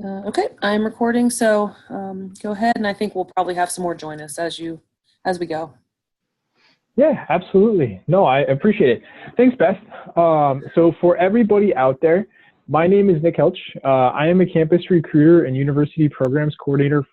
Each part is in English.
Okay, I'm recording, so go ahead, and I think we'll probably have some more join us as we go. Yeah, absolutely. No, I appreciate it. Thanks, Beth. So for everybody out there, my name is Nick Helch. I am a campus recruiter and university programs coordinator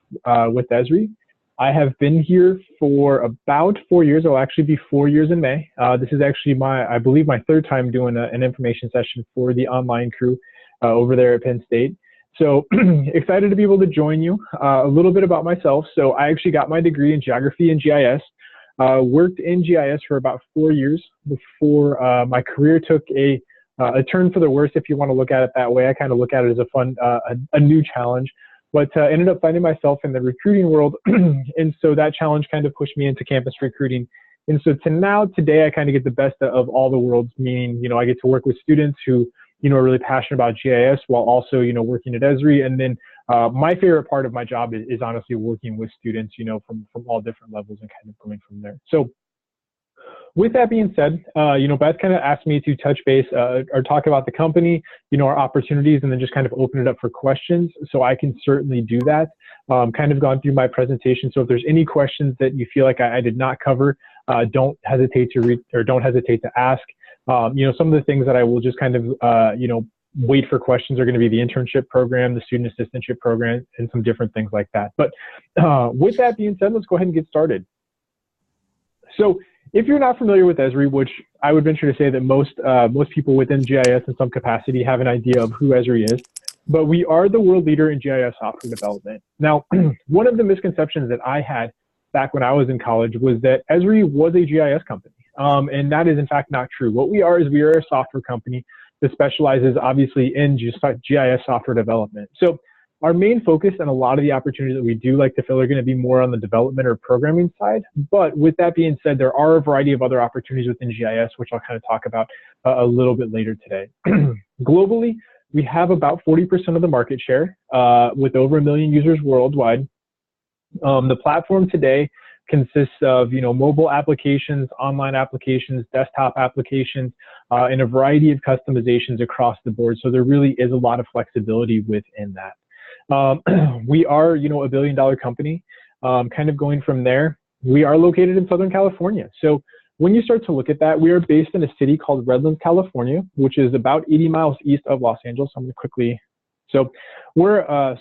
with Esri. I have been here for about 4 years. It'll actually be 4 years in May. This is actually I believe, my third time doing an information session for the online crew over there at Penn State. So excited to be able to join you. A little bit about myself. So I actually got my degree in geography and GIS. Worked in GIS for about 4 years before my career took a turn for the worse, if you want to look at it that way. I kind of look at it as a fun, a new challenge, but ended up finding myself in the recruiting world. And so that challenge kind of pushed me into campus recruiting. And so today, I kind of get the best of all the worlds, meaning, I get to work with students who, are really passionate about GIS while also, working at Esri. And then my favorite part of my job is honestly working with students, from all different levels and kind of going from there. So with that being said, Beth kind of asked me to touch base or talk about the company, our opportunities, and then just kind of open it up for questions. So I can certainly do that. Kind of gone through my presentation. So if there's any questions that you feel like I did not cover, don't hesitate to read or don't hesitate to ask. Some of the things that I will just kind of, wait for questions are going to be the internship program, the student assistantship program, and some different things like that. But with that being said, let's go ahead and get started. So if you're not familiar with Esri, which I would venture to say that most people within GIS in some capacity have an idea of who Esri is, but we are the world leader in GIS software development. Now, one of the misconceptions that I had back when I was in college was that Esri was a GIS company. And that is in fact not true. What we are a software company that specializes obviously in GIS software development. So our main focus and a lot of the opportunities that we do like to fill are going to be more on the development or programming side. But with that being said, there are a variety of other opportunities within GIS, which I'll kind of talk about a little bit later today. Globally, we have about 40% of the market share with over 1 million users worldwide. The platform today consists of mobile applications, online applications, desktop applications, and a variety of customizations across the board. So there really is a lot of flexibility within that. We are, a $1 billion company. Kind of going from there, we are located in Southern California. So when you start to look at that, we are based in a city called Redlands, California, which is about 80 miles east of Los Angeles. I'm going to quickly. So we're in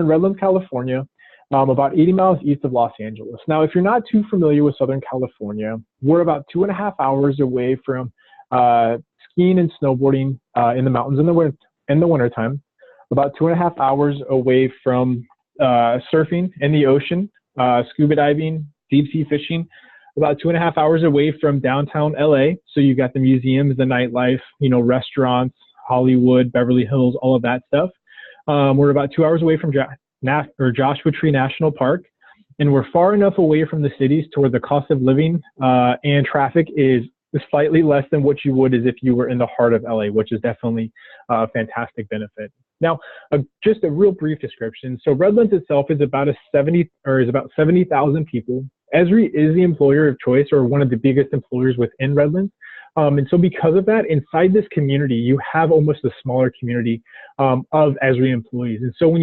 Redlands, California, about 80 miles east of Los Angeles. Now, if you're not too familiar with Southern California, we're about 2.5 hours away from skiing and snowboarding in the mountains in the wintertime. About 2.5 hours away from surfing in the ocean, scuba diving, deep sea fishing. About 2.5 hours away from downtown LA. So you got the museums, the nightlife, restaurants, Hollywood, Beverly Hills, all of that stuff. We're about 2 hours away from Joshua Tree National Park, and we're far enough away from the cities to where the cost of living and traffic is slightly less than what you would as if you were in the heart of LA, which is definitely a fantastic benefit. Now, just a real brief description. So Redlands itself is about 70,000 people. Esri is the employer of choice, or one of the biggest employers within Redlands. And so because of that, inside this community, you have almost a smaller community of Esri employees. And so when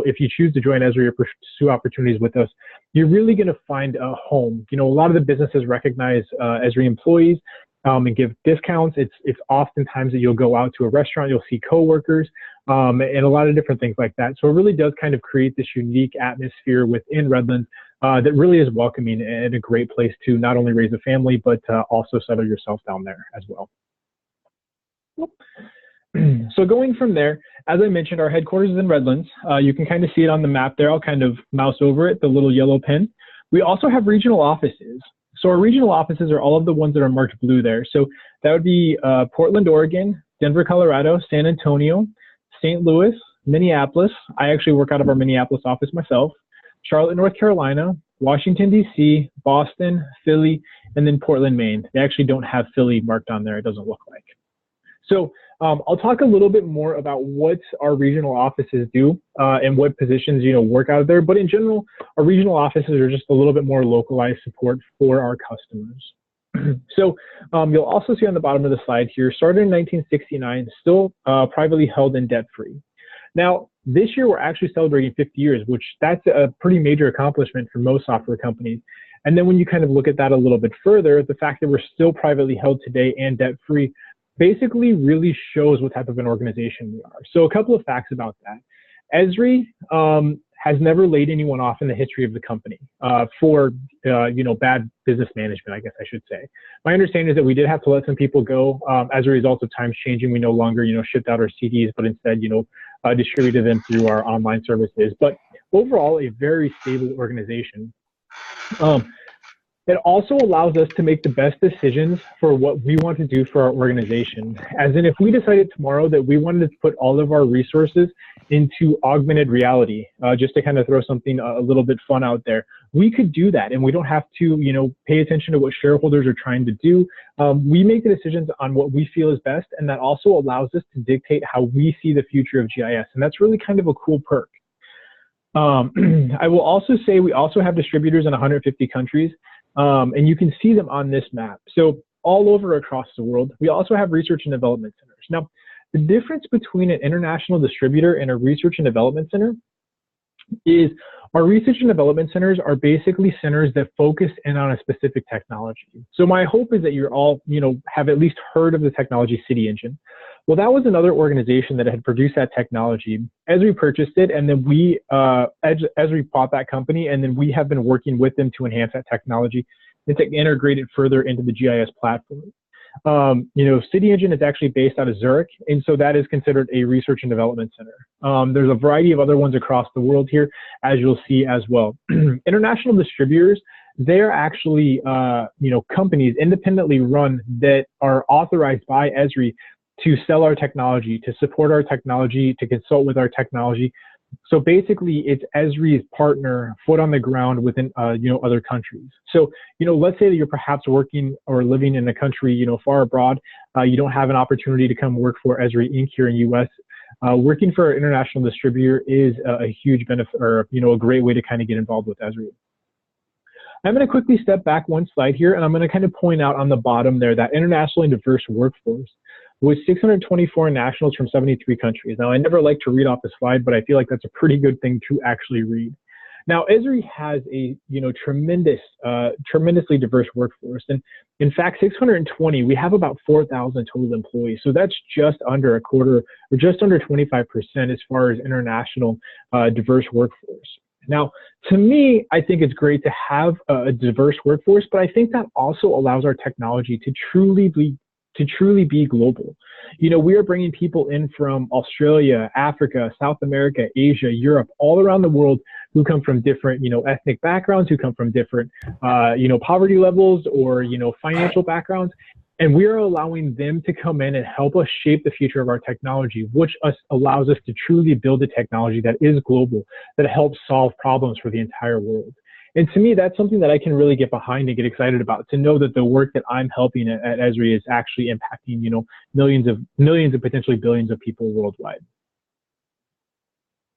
if you choose to join Esri or pursue opportunities with us, you're really going to find a home. A lot of the businesses recognize Esri employees and give discounts. It's oftentimes that you'll go out to a restaurant, you'll see coworkers, and a lot of different things like that. So it really does kind of create this unique atmosphere within Redlands that really is welcoming and a great place to not only raise a family, but also settle yourself down there as well. So going from there, as I mentioned, our headquarters is in Redlands. You can kind of see it on the map there. I'll kind of mouse over it, the little yellow pin. We also have regional offices. So our regional offices are all of the ones that are marked blue there. So that would be Portland, Oregon, Denver, Colorado, San Antonio, St. Louis, Minneapolis. I actually work out of our Minneapolis office myself. Charlotte, North Carolina, Washington, D.C., Boston, Philly, and then Portland, Maine. They actually don't have Philly marked on there, it doesn't look like. So I'll talk a little bit more about what our regional offices do and what positions work out of there. But in general, our regional offices are just a little bit more localized support for our customers. So you'll also see on the bottom of the slide here, started in 1969, still privately held and debt-free. Now, this year we're actually celebrating 50 years, which that's a pretty major accomplishment for most software companies. And then when you kind of look at that a little bit further, the fact that we're still privately held today and debt-free basically really shows what type of an organization we are. So a couple of facts about that. Esri has never laid anyone off in the history of the company for bad business management, I guess I should say. My understanding is that we did have to let some people go as a result of times changing. We no longer shipped out our CDs, but instead distributed them through our online services. But overall, a very stable organization. It also allows us to make the best decisions for what we want to do for our organization. As in, if we decided tomorrow that we wanted to put all of our resources into augmented reality, just to kind of throw something a little bit fun out there, we could do that, and we don't have to, pay attention to what shareholders are trying to do. We make the decisions on what we feel is best, and that also allows us to dictate how we see the future of GIS, and that's really kind of a cool perk. I will also say we also have distributors in 150 countries. And you can see them on this map. So all over across the world, we also have research and development centers. Now, the difference between an international distributor and a research and development center is our research and development centers are basically centers that focus in on a specific technology. So my hope is that you're all, have at least heard of the technology City Engine. Well, that was another organization that had produced that technology. Esri purchased it, and then Esri bought that company, and then we have been working with them to enhance that technology and to integrate it further into the GIS platform. City Engine is actually based out of Zurich, and so that is considered a research and development center. There's a variety of other ones across the world here, as you'll see as well. International distributors, they're actually, companies independently run that are authorized by Esri to sell our technology, to support our technology, to consult with our technology. So basically, it's Esri's partner, foot on the ground within, other countries. So, let's say that you're perhaps working or living in a country, far abroad. You don't have an opportunity to come work for Esri Inc. here in U.S. Working for an international distributor is a huge benefit, or a great way to kind of get involved with Esri. I'm going to quickly step back one slide here, and I'm going to kind of point out on the bottom there that internationally diverse workforce with 624 nationals from 73 countries. Now, I never like to read off the slide, but I feel like that's a pretty good thing to actually read. Now, Esri has a tremendously diverse workforce, and in fact, 620. We have about 4,000 total employees, so that's just under a quarter, or just under 25% as far as international diverse workforce. Now, to me, I think it's great to have a diverse workforce, but I think that also allows our technology to truly be global. We are bringing people in from Australia, Africa, South America, Asia, Europe, all around the world who come from different, ethnic backgrounds, who come from different, poverty levels or, financial backgrounds. And we are allowing them to come in and help us shape the future of our technology, which allows us to truly build a technology that is global, that helps solve problems for the entire world. And to me, that's something that I can really get behind and get excited about, to know that the work that I'm helping at Esri is actually impacting, millions and potentially billions of people worldwide.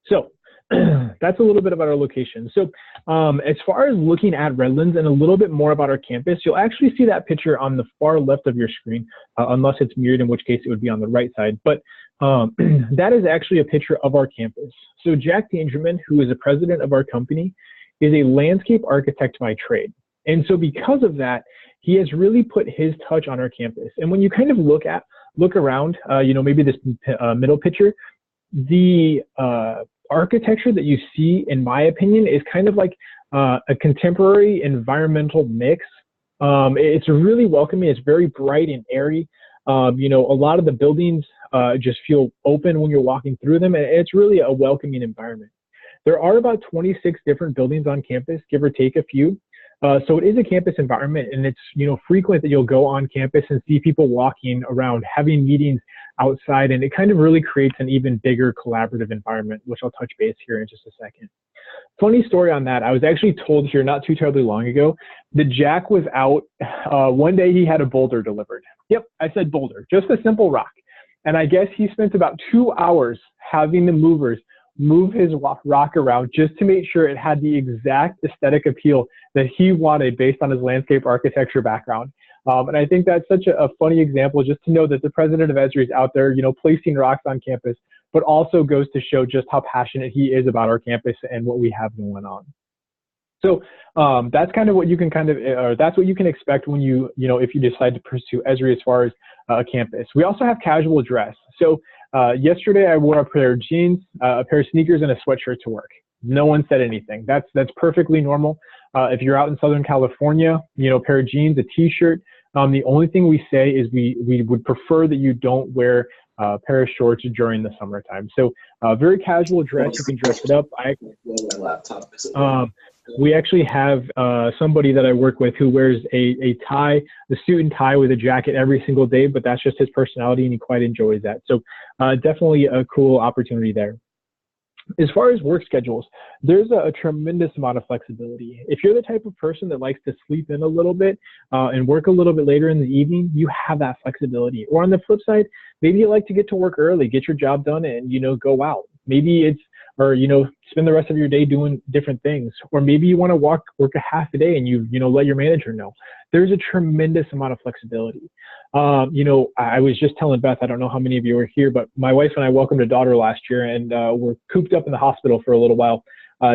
So that's a little bit about our location. So as far as looking at Redlands and a little bit more about our campus, you'll actually see that picture on the far left of your screen, unless it's mirrored, in which case it would be on the right side. But that is actually a picture of our campus. So Jack Dangerman, who is the president of our company, is a landscape architect by trade. And so because of that, he has really put his touch on our campus. And when you kind of look around, maybe this middle picture, the architecture that you see, in my opinion, is kind of like a contemporary environmental mix. It's really welcoming. It's very bright and airy. A lot of the buildings just feel open when you're walking through them, and it's really a welcoming environment. There are about 26 different buildings on campus, give or take a few. So it is a campus environment, and it's frequent that you'll go on campus and see people walking around, having meetings outside, and it kind of really creates an even bigger collaborative environment, which I'll touch base here in just a second. Funny story on that, I was actually told here not too terribly long ago that Jack was out, one day he had a boulder delivered. Yep, I said boulder, just a simple rock. And I guess he spent about 2 hours having the movers move his rock around just to make sure it had the exact aesthetic appeal that he wanted based on his landscape architecture background. And I think that's such a funny example, just to know that the president of Esri is out there, placing rocks on campus but also goes to show just how passionate he is about our campus and what we have going on. So that's kind of what you can that's what you can expect when if you decide to pursue Esri as far as a campus. We also have casual dress. So yesterday I wore a pair of jeans, a pair of sneakers, and a sweatshirt to work. No one said anything. That's perfectly normal. If you're out in Southern California, a pair of jeans, a t-shirt. The only thing we say is we would prefer that you don't wear a pair of shorts during the summertime. So very casual dress. You can dress it up. We actually have somebody that I work with who wears a tie, a suit and tie with a jacket every single day, but that's just his personality and he quite enjoys that. So definitely a cool opportunity there. As far as work schedules, there's a tremendous amount of flexibility. If you're the type of person that likes to sleep in a little bit and work a little bit later in the evening, you have that flexibility. Or on the flip side, maybe you like to get to work early, get your job done and, go out. Maybe it's, or, spend the rest of your day doing different things. Or maybe you want to work a half a day and you let your manager know. There's a tremendous amount of flexibility. I was just telling Beth, I don't know how many of you were here, but my wife and I welcomed a daughter last year and were cooped up in the hospital for a little while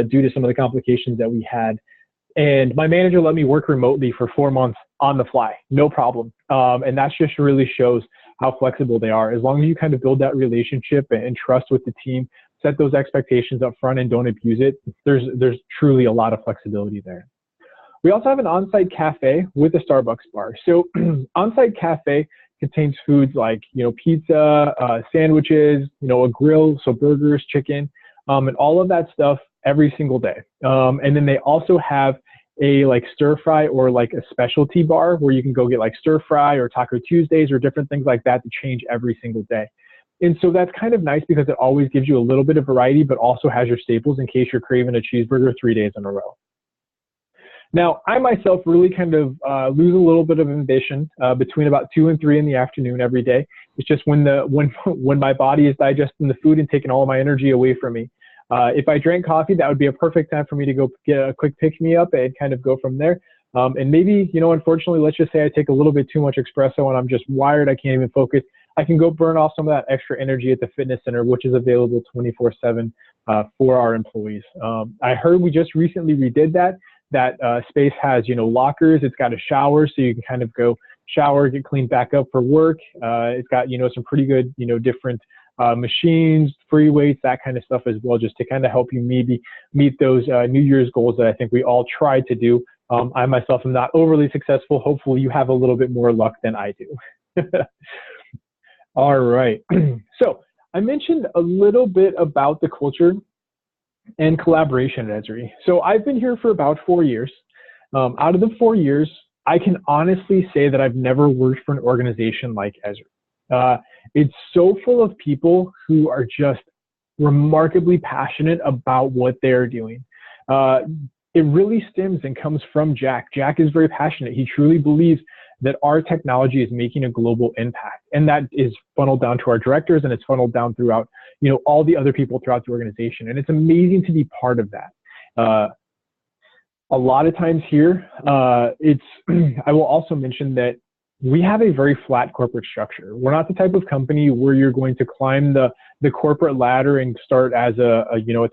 due to some of the complications that we had. And my manager let me work remotely for 4 months on the fly, no problem. And that just really shows how flexible they are. As long as you kind of build that relationship and trust with the team, set those expectations up front and don't abuse it, there's truly a lot of flexibility there. We also have an on-site cafe with a Starbucks bar. So on-site cafe contains foods like, pizza, sandwiches, a grill, so burgers, chicken, and all of that stuff every single day. And then they also have a stir fry or a specialty bar where you can go get stir fry or Taco Tuesdays or different things like that to change every single day. And so that's kind of nice because it always gives you a little bit of variety, but also has your staples in case you're craving a cheeseburger 3 days in a row. Now, I myself really kind of lose a little bit of ambition between about 2 and 3 in the afternoon every day. It's just when my body is digesting the food and taking all of my energy away from me. If I drank coffee, that would be a perfect time for me to go get a quick pick-me-up and kind of go from there. And maybe, unfortunately, let's just say I take a little bit too much espresso and I'm just wired, I can't even focus. I can go burn off some of that extra energy at the fitness center, which is available 24/7 for our employees. I heard we just recently redid that. That space has, lockers. It's got a shower, so you can kind of go shower, get cleaned back up for work. It's got, some pretty good, different machines, free weights, that kind of stuff as well, just to kind of help you maybe meet those New Year's goals that I think we all try to do. I myself am not overly successful. Hopefully you have a little bit more luck than I do. All right. So I mentioned a little bit about the culture and collaboration at Esri. So I've been here for about 4 years. Out of the 4 years, I can honestly say that I've never worked for an organization like Esri. It's so full of people who are just remarkably passionate about what they're doing. It really stems and comes from Jack. Jack is very passionate. He truly believes that our technology is making a global impact. And that is funneled down to our directors and it's funneled down throughout, all the other people throughout the organization. And it's amazing to be part of that. A lot of times here, I will also mention that we have a very flat corporate structure. We're not the type of company where you're going to climb the corporate ladder and start as a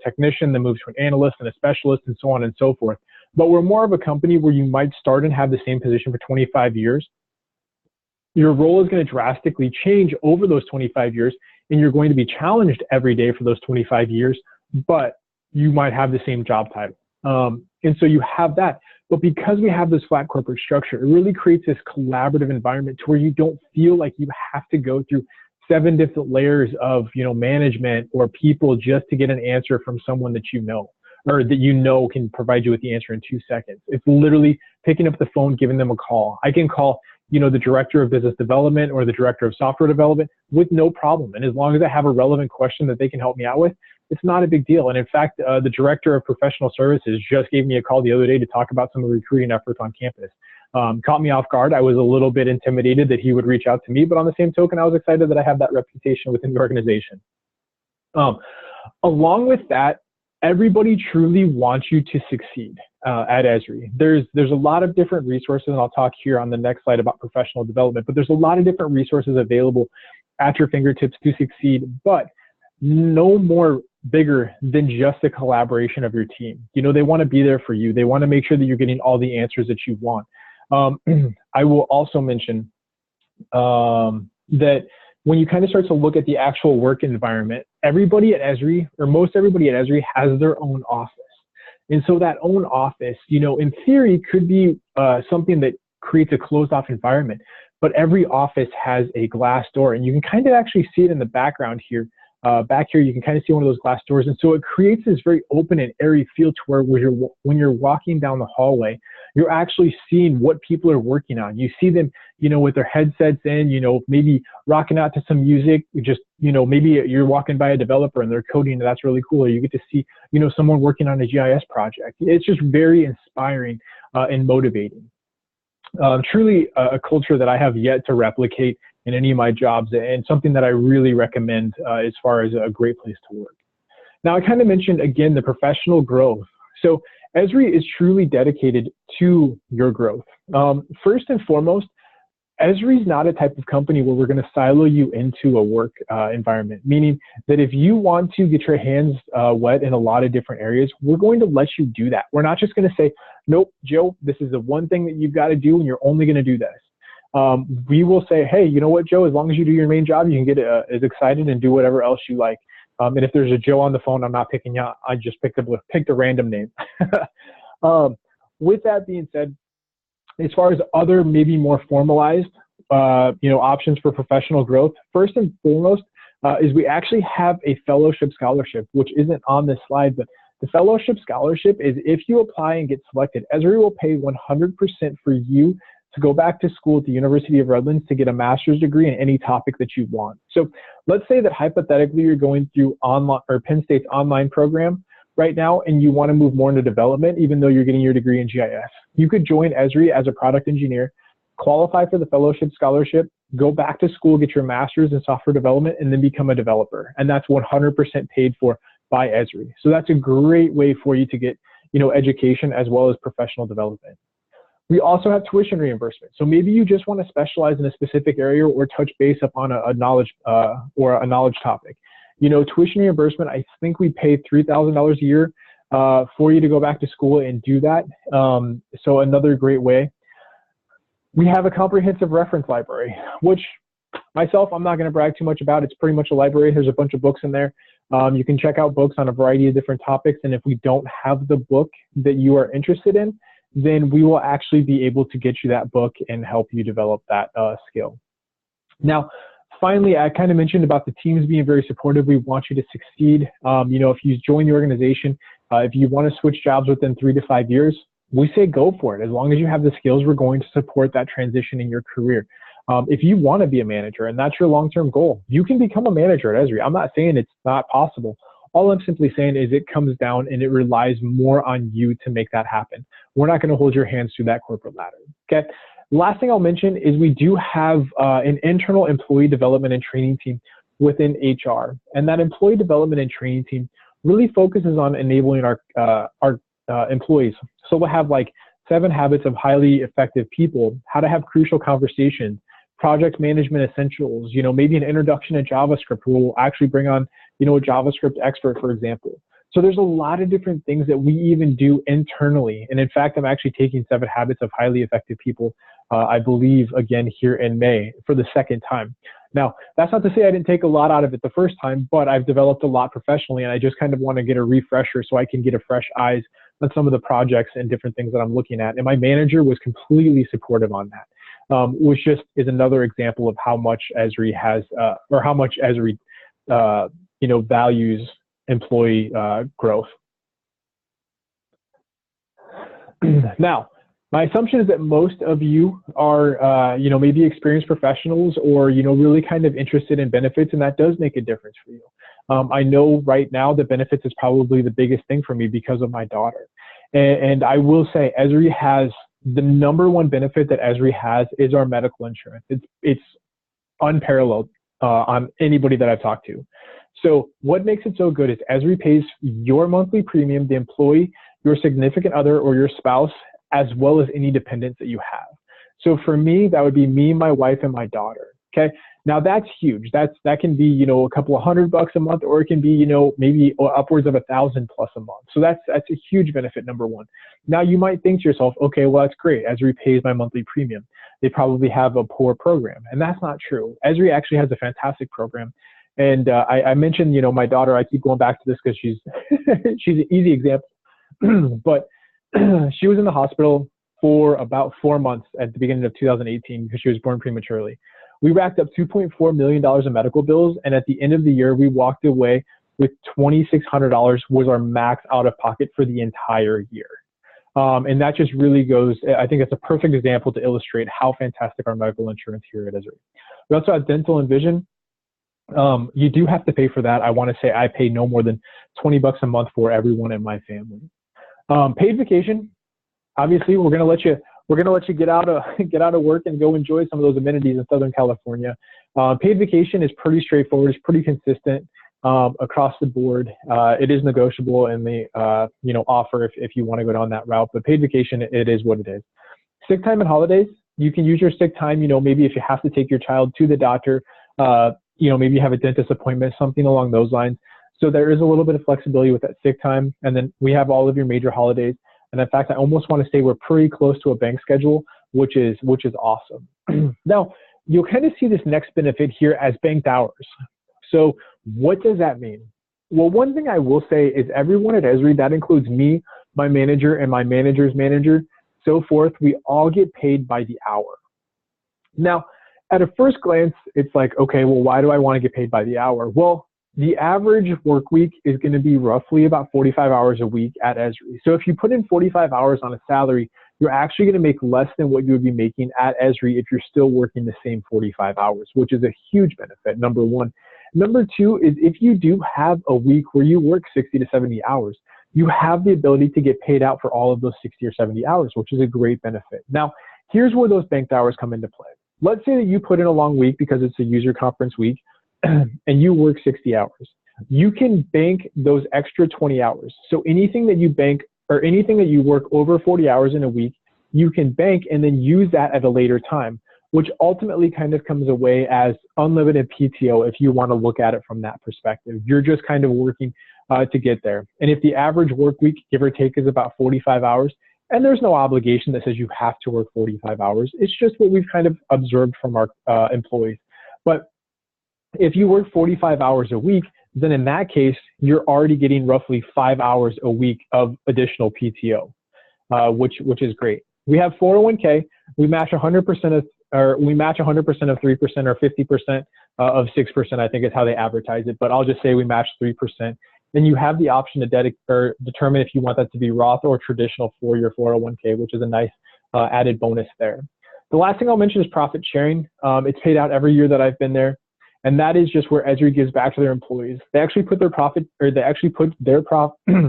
technician, then move to an analyst and a specialist and so on and so forth. But we're more of a company where you might start and have the same position for 25 years. Your role is going to drastically change over those 25 years, and you're going to be challenged every day for those 25 years, but you might have the same job title. And so you have that. But because we have this flat corporate structure, it really creates this collaborative environment to where you don't feel like you have to go through 7 different layers of, management or people just to get an answer from someone that or that can provide you with the answer in 2 seconds. It's literally picking up the phone, giving them a call. I can call, the director of business development or the director of software development with no problem. And as long as I have a relevant question that they can help me out with, it's not a big deal. And in fact, the director of professional services just gave me a call the other day to talk about some of the recruiting efforts on campus. Caught me off guard. I was a little bit intimidated that he would reach out to me, but on the same token, I was excited that I have that reputation within the organization. Along with that, everybody truly wants you to succeed at Esri. There's a lot of different resources, and I'll talk here on the next slide about professional development, but there's a lot of different resources available at your fingertips to succeed. But no more bigger than just a collaboration of your team. You know, they want to be there for you. They want to make sure that you're getting all the answers that you want. I will also mention that when you kind of start to look at the actual work environment, everybody at Esri, or most everybody at Esri, has their own office. And so that own office, you know, in theory could be something that creates a closed off environment, but every office has a glass door, and you can kind of actually see it in the background here. Back here, you can kind of see one of those glass doors. And so it creates this very open and airy feel to where when you're walking down the hallway, you're actually seeing what people are working on. You see them, you know, with their headsets in, you know, maybe rocking out to some music, just, you know, maybe you're walking by a developer and they're coding, and that's really cool. Or you get to see, you know, someone working on a GIS project. It's just very inspiring and motivating. Truly a culture that I have yet to replicate in any of my jobs, and something that I really recommend as far as a great place to work. Now, I kind of mentioned, again, the professional growth. So Esri is truly dedicated to your growth. First and foremost, Esri is not a type of company where we're going to silo you into a work environment, meaning that if you want to get your hands wet in a lot of different areas, we're going to let you do that. We're not just going to say, nope, Joe, this is the one thing that you've got to do and you're only going to do this. We will say, hey, you know what, Joe, as long as you do your main job, you can get as excited and do whatever else you like. And if there's a Joe on the phone, I'm not picking you. I just picked a random name. With that being said, as far as other maybe more formalized, you know, options for professional growth, first and foremost is we actually have a fellowship scholarship, which isn't on this slide, but the fellowship scholarship is if you apply and get selected, Esri will pay 100% for you to go back to school at the University of Redlands to get a master's degree in any topic that you want. So let's say that hypothetically you're going through online or Penn State's online program right now, and you want to move more into development, even though you're getting your degree in GIS. You could join Esri as a product engineer, qualify for the fellowship scholarship, go back to school, get your master's in software development, and then become a developer. And that's 100% paid for by Esri. So that's a great way for you to get, you know, education as well as professional development. We also have tuition reimbursement. So maybe you just want to specialize in a specific area or touch base upon a knowledge or a knowledge topic. You know, tuition reimbursement, I think we pay $3,000 a year for you to go back to school and do that. So another great way. We have a comprehensive reference library, which myself, I'm not going to brag too much about. It's pretty much a library. There's a bunch of books in there. You can check out books on a variety of different topics. And if we don't have the book that you are interested in, then we will actually be able to get you that book and help you develop that skill. Now, finally, I kind of mentioned about the teams being very supportive. We want you to succeed. You know, if you join the organization, if you want to switch jobs within 3 to 5 years, we say go for it. As long as you have the skills, we're going to support that transition in your career. If you want to be a manager and that's your long-term goal, you can become a manager at Esri. I'm not saying it's not possible. All I'm simply saying is it comes down and it relies more on you to make that happen. We're not going to hold your hands through that corporate ladder. Okay. Last thing I'll mention is we do have an internal employee development and training team within HR. And that employee development and training team really focuses on enabling our employees. So we'll have like 7 habits of highly effective people, how to have crucial conversations, project management essentials, you know, maybe an introduction to JavaScript where we'll actually bring on, you know, a JavaScript expert, for example. So there's a lot of different things that we even do internally. And in fact, I'm actually taking 7 habits of highly effective people, I believe, again, here in May for the 2nd time. Now, that's not to say I didn't take a lot out of it the first time, but I've developed a lot professionally, and I just kind of want to get a refresher so I can get a fresh eyes on some of the projects and different things that I'm looking at. And my manager was completely supportive on that, which just is another example of how much Esri has, or how much Esri, you know, values employee growth. Now, my assumption is that most of you are, you know, maybe experienced professionals or, you know, really kind of interested in benefits, and that does make a difference for you. I know right now that benefits is probably the biggest thing for me because of my daughter. And I will say Esri has the #1 benefit that Esri has is our medical insurance. It's unparalleled on anybody that I've talked to. So what makes it so good is Esri pays your monthly premium, the employee, your significant other, or your spouse, as well as any dependents that you have. So for me, that would be me, my wife, and my daughter. Okay. Now that's huge. That can be, you know, a couple of $100 a month, or it can be, you know, maybe upwards of 1,000 plus a month. So that's a huge benefit, number one. Now you might think to yourself, okay, well, that's great. Esri pays my monthly premium. They probably have a poor program. And that's not true. Esri actually has a fantastic program. And I mentioned, you know, my daughter, I keep going back to this because she's, she's an easy example. But she was in the hospital for about 4 months at the beginning of 2018 because she was born prematurely. We racked up $2.4 million in medical bills. And at the end of the year, we walked away with $2,600 was our max out of pocket for the entire year. And that just really goes, I think it's a perfect example to illustrate how fantastic our medical insurance here at Esri. We also have dental and vision. You do have to pay for that. I want to say I pay no more than $20 a month for everyone in my family. Paid vacation. Obviously, we're going to let you get out of work and go enjoy some of those amenities in Southern California. Paid vacation is pretty straightforward. It's pretty consistent across the board. It is negotiable in the you know, offer if you want to go down that route. But paid vacation, it is what it is. Sick time and holidays. You can use your sick time. You know, maybe if you have to take your child to the doctor, you know, maybe you have a dentist appointment, something along those lines. So there is a little bit of flexibility with that sick time. And then we have all of your major holidays. And in fact, I almost want to say we're pretty close to a bank schedule, which is awesome. Now, you'll kind of see this next benefit here as banked hours. So what does that mean? Well, one thing I will say is everyone at Esri, that includes me, my manager, and my manager's manager, so forth, we all get paid by the hour. Now, at a first glance, it's like, okay, well, why do I want to get paid by the hour? Well, the average work week is going to be roughly about 45 hours a week at Esri. So if you put in 45 hours on a salary, you're actually going to make less than what you would be making at Esri if you're still working the same 45 hours, which is a huge benefit, number one. Number two is if you do have a week where you work 60 to 70 hours, you have the ability to get paid out for all of those 60 or 70 hours, which is a great benefit. Now, here's where those banked hours come into play. Let's say that you put in a long week because it's a user conference week and you work 60 hours. You can bank those extra 20 hours. So anything that you bank or anything that you work over 40 hours in a week, you can bank and then use that at a later time, which ultimately kind of comes away as unlimited PTO if you want to look at it from that perspective. You're just kind of working to get there. And if the average work week, give or take, is about 45 hours, and there's no obligation that says you have to work 45 hours. It's just what we've kind of observed from our employees. But if you work 45 hours a week, then in that case, you're already getting roughly 5 hours a week of additional PTO, which is great. We have 401k. We match 100% of, or we match 100% of 3% or 50% of 6%. I think is how they advertise it. But I'll just say we match 3%. Then you have the option to determine if you want that to be Roth or traditional for your 401k, which is a nice added bonus there. The last thing I'll mention is profit sharing. It's paid out every year that I've been there. And that is just where Esri gives back to their employees. They actually put their profit, or they actually put their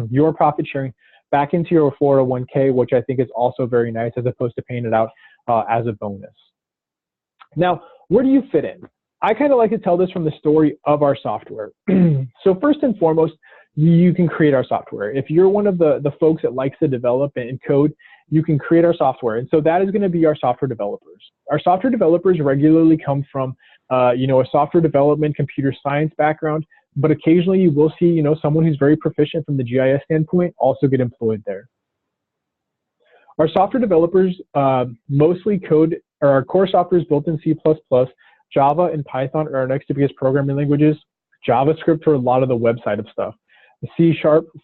your profit sharing back into your 401k, which I think is also very nice as opposed to paying it out as a bonus. Now, where do you fit in? I kind of like to tell this from the story of our software. So first and foremost, you can create our software. If you're one of the folks that likes to develop and code, you can create our software. And so that is going to be our software developers. Our software developers regularly come from, you know, a software development, computer science background, but occasionally you will see, you know, someone who's very proficient from the GIS standpoint also get employed there. Our software developers mostly code, or our core software is built in C++. Java and Python are our next biggest programming languages. JavaScript for a lot of the website of stuff. C#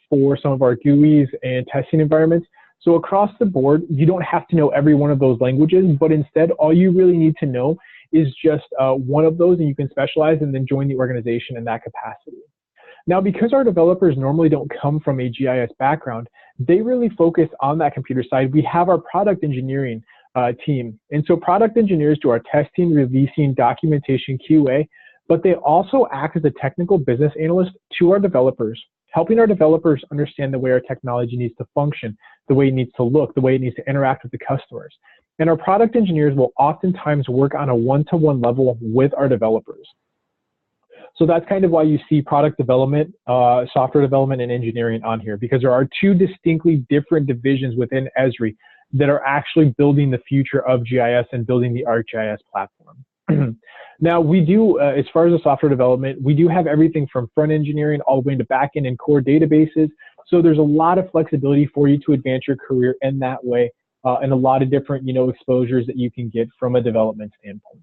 for some of our GUIs and testing environments. So across the board, you don't have to know every one of those languages, but instead all you really need to know is just one of those, and you can specialize and then join the organization in that capacity. Now, because our developers normally don't come from a GIS background, they really focus on that computer side. We have our product engineering team. And so product engineers do our testing, releasing, documentation, QA, but they also act as a technical business analyst to our developers, helping our developers understand the way our technology needs to function, the way it needs to look, the way it needs to interact with the customers. And our product engineers will oftentimes work on a one-to-one level with our developers. So that's kind of why you see product development, software development, and engineering on here, because there are two distinctly different divisions within Esri that are actually building the future of GIS and building the ArcGIS platform. Now we do, as far as the software development, we do have everything from front engineering all the way into back end and core databases. So there's a lot of flexibility for you to advance your career in that way, and a lot of different, exposures that you can get from a development standpoint.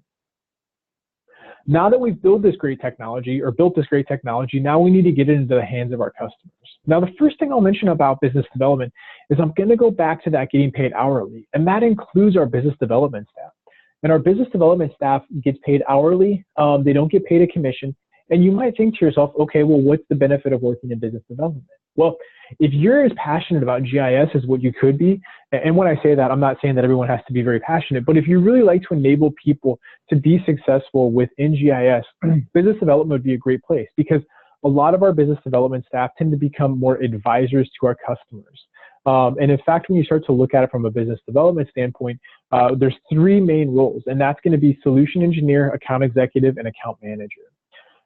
Now that we've built this great technology, now we need to get it into the hands of our customers. Now, the first thing I'll mention about business development is I'm going to go back to that getting paid hourly, and that includes our business development staff. And our business development staff gets paid hourly. They don't get paid a commission. And you might think to yourself, okay, well, what's the benefit of working in business development? Well, if you're as passionate about GIS as what you could be, and when I say that, I'm not saying that everyone has to be very passionate, but if you really like to enable people to be successful within GIS, business development would be a great place, because a lot of our business development staff tend to become more advisors to our customers. And in fact, when you start to look at it from a business development standpoint, there's three main roles, and that's going to be solution engineer, account executive, and account manager.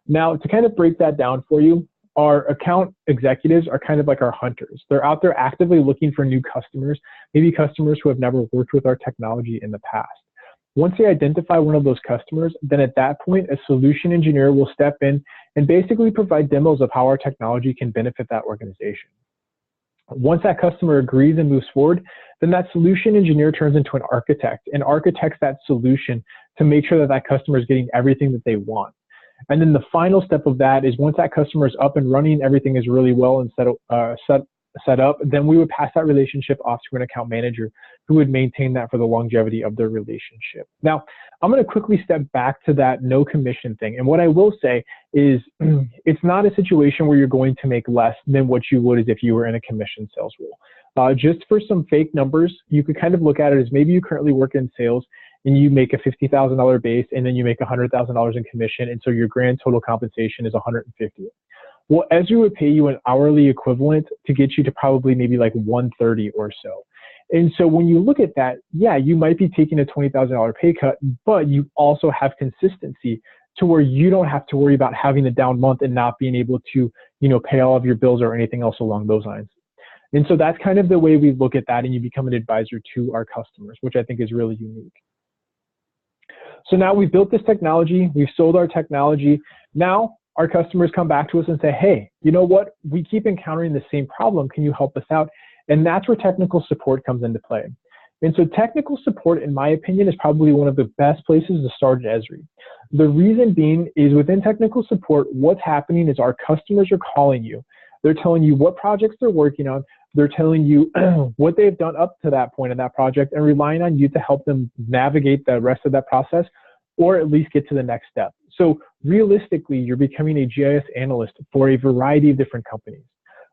Now, to kind of break that down for you, our account executives are kind of like our hunters. They're out there actively looking for new customers, maybe customers who have never worked with our technology in the past. Once they identify one of those customers, then at that point, a solution engineer will step in and basically provide demos of how our technology can benefit that organization. Once that customer agrees and moves forward, then that solution engineer turns into an architect and architects that solution to make sure that that customer is getting everything that they want. And then the final step of that is once that customer is up and running, everything is really well and set up, then we would pass that relationship off to an account manager who would maintain that for the longevity of their relationship. Now, I'm going to quickly step back to that no commission thing. And what I will say is it's not a situation where you're going to make less than what you would as if you were in a commission sales role. Just for some fake numbers, you could kind of look at it as maybe you currently work in sales and you make a $50,000 base and then you make $100,000 in commission. And so your grand total compensation is $150,000. Well, Esri would pay you an hourly equivalent to get you to probably maybe like $130,000 or so. And so when you look at that, yeah, you might be taking a $20,000 pay cut, but you also have consistency to where you don't have to worry about having a down month and not being able to, pay all of your bills or anything else along those lines. And so that's kind of the way we look at that, and you become an advisor to our customers, which I think is really unique. So now we've built this technology, we've sold our technology. Now our customers come back to us and say, hey, you know what? We keep encountering the same problem. Can you help us out? And that's where technical support comes into play. And so technical support, in my opinion, is probably one of the best places to start at Esri. The reason being is within technical support, what's happening is our customers are calling you. They're telling you what projects they're working on. They're telling you what they've done up to that point in that project and relying on you to help them navigate the rest of that process or at least get to the next step. So realistically, you're becoming a GIS analyst for a variety of different companies.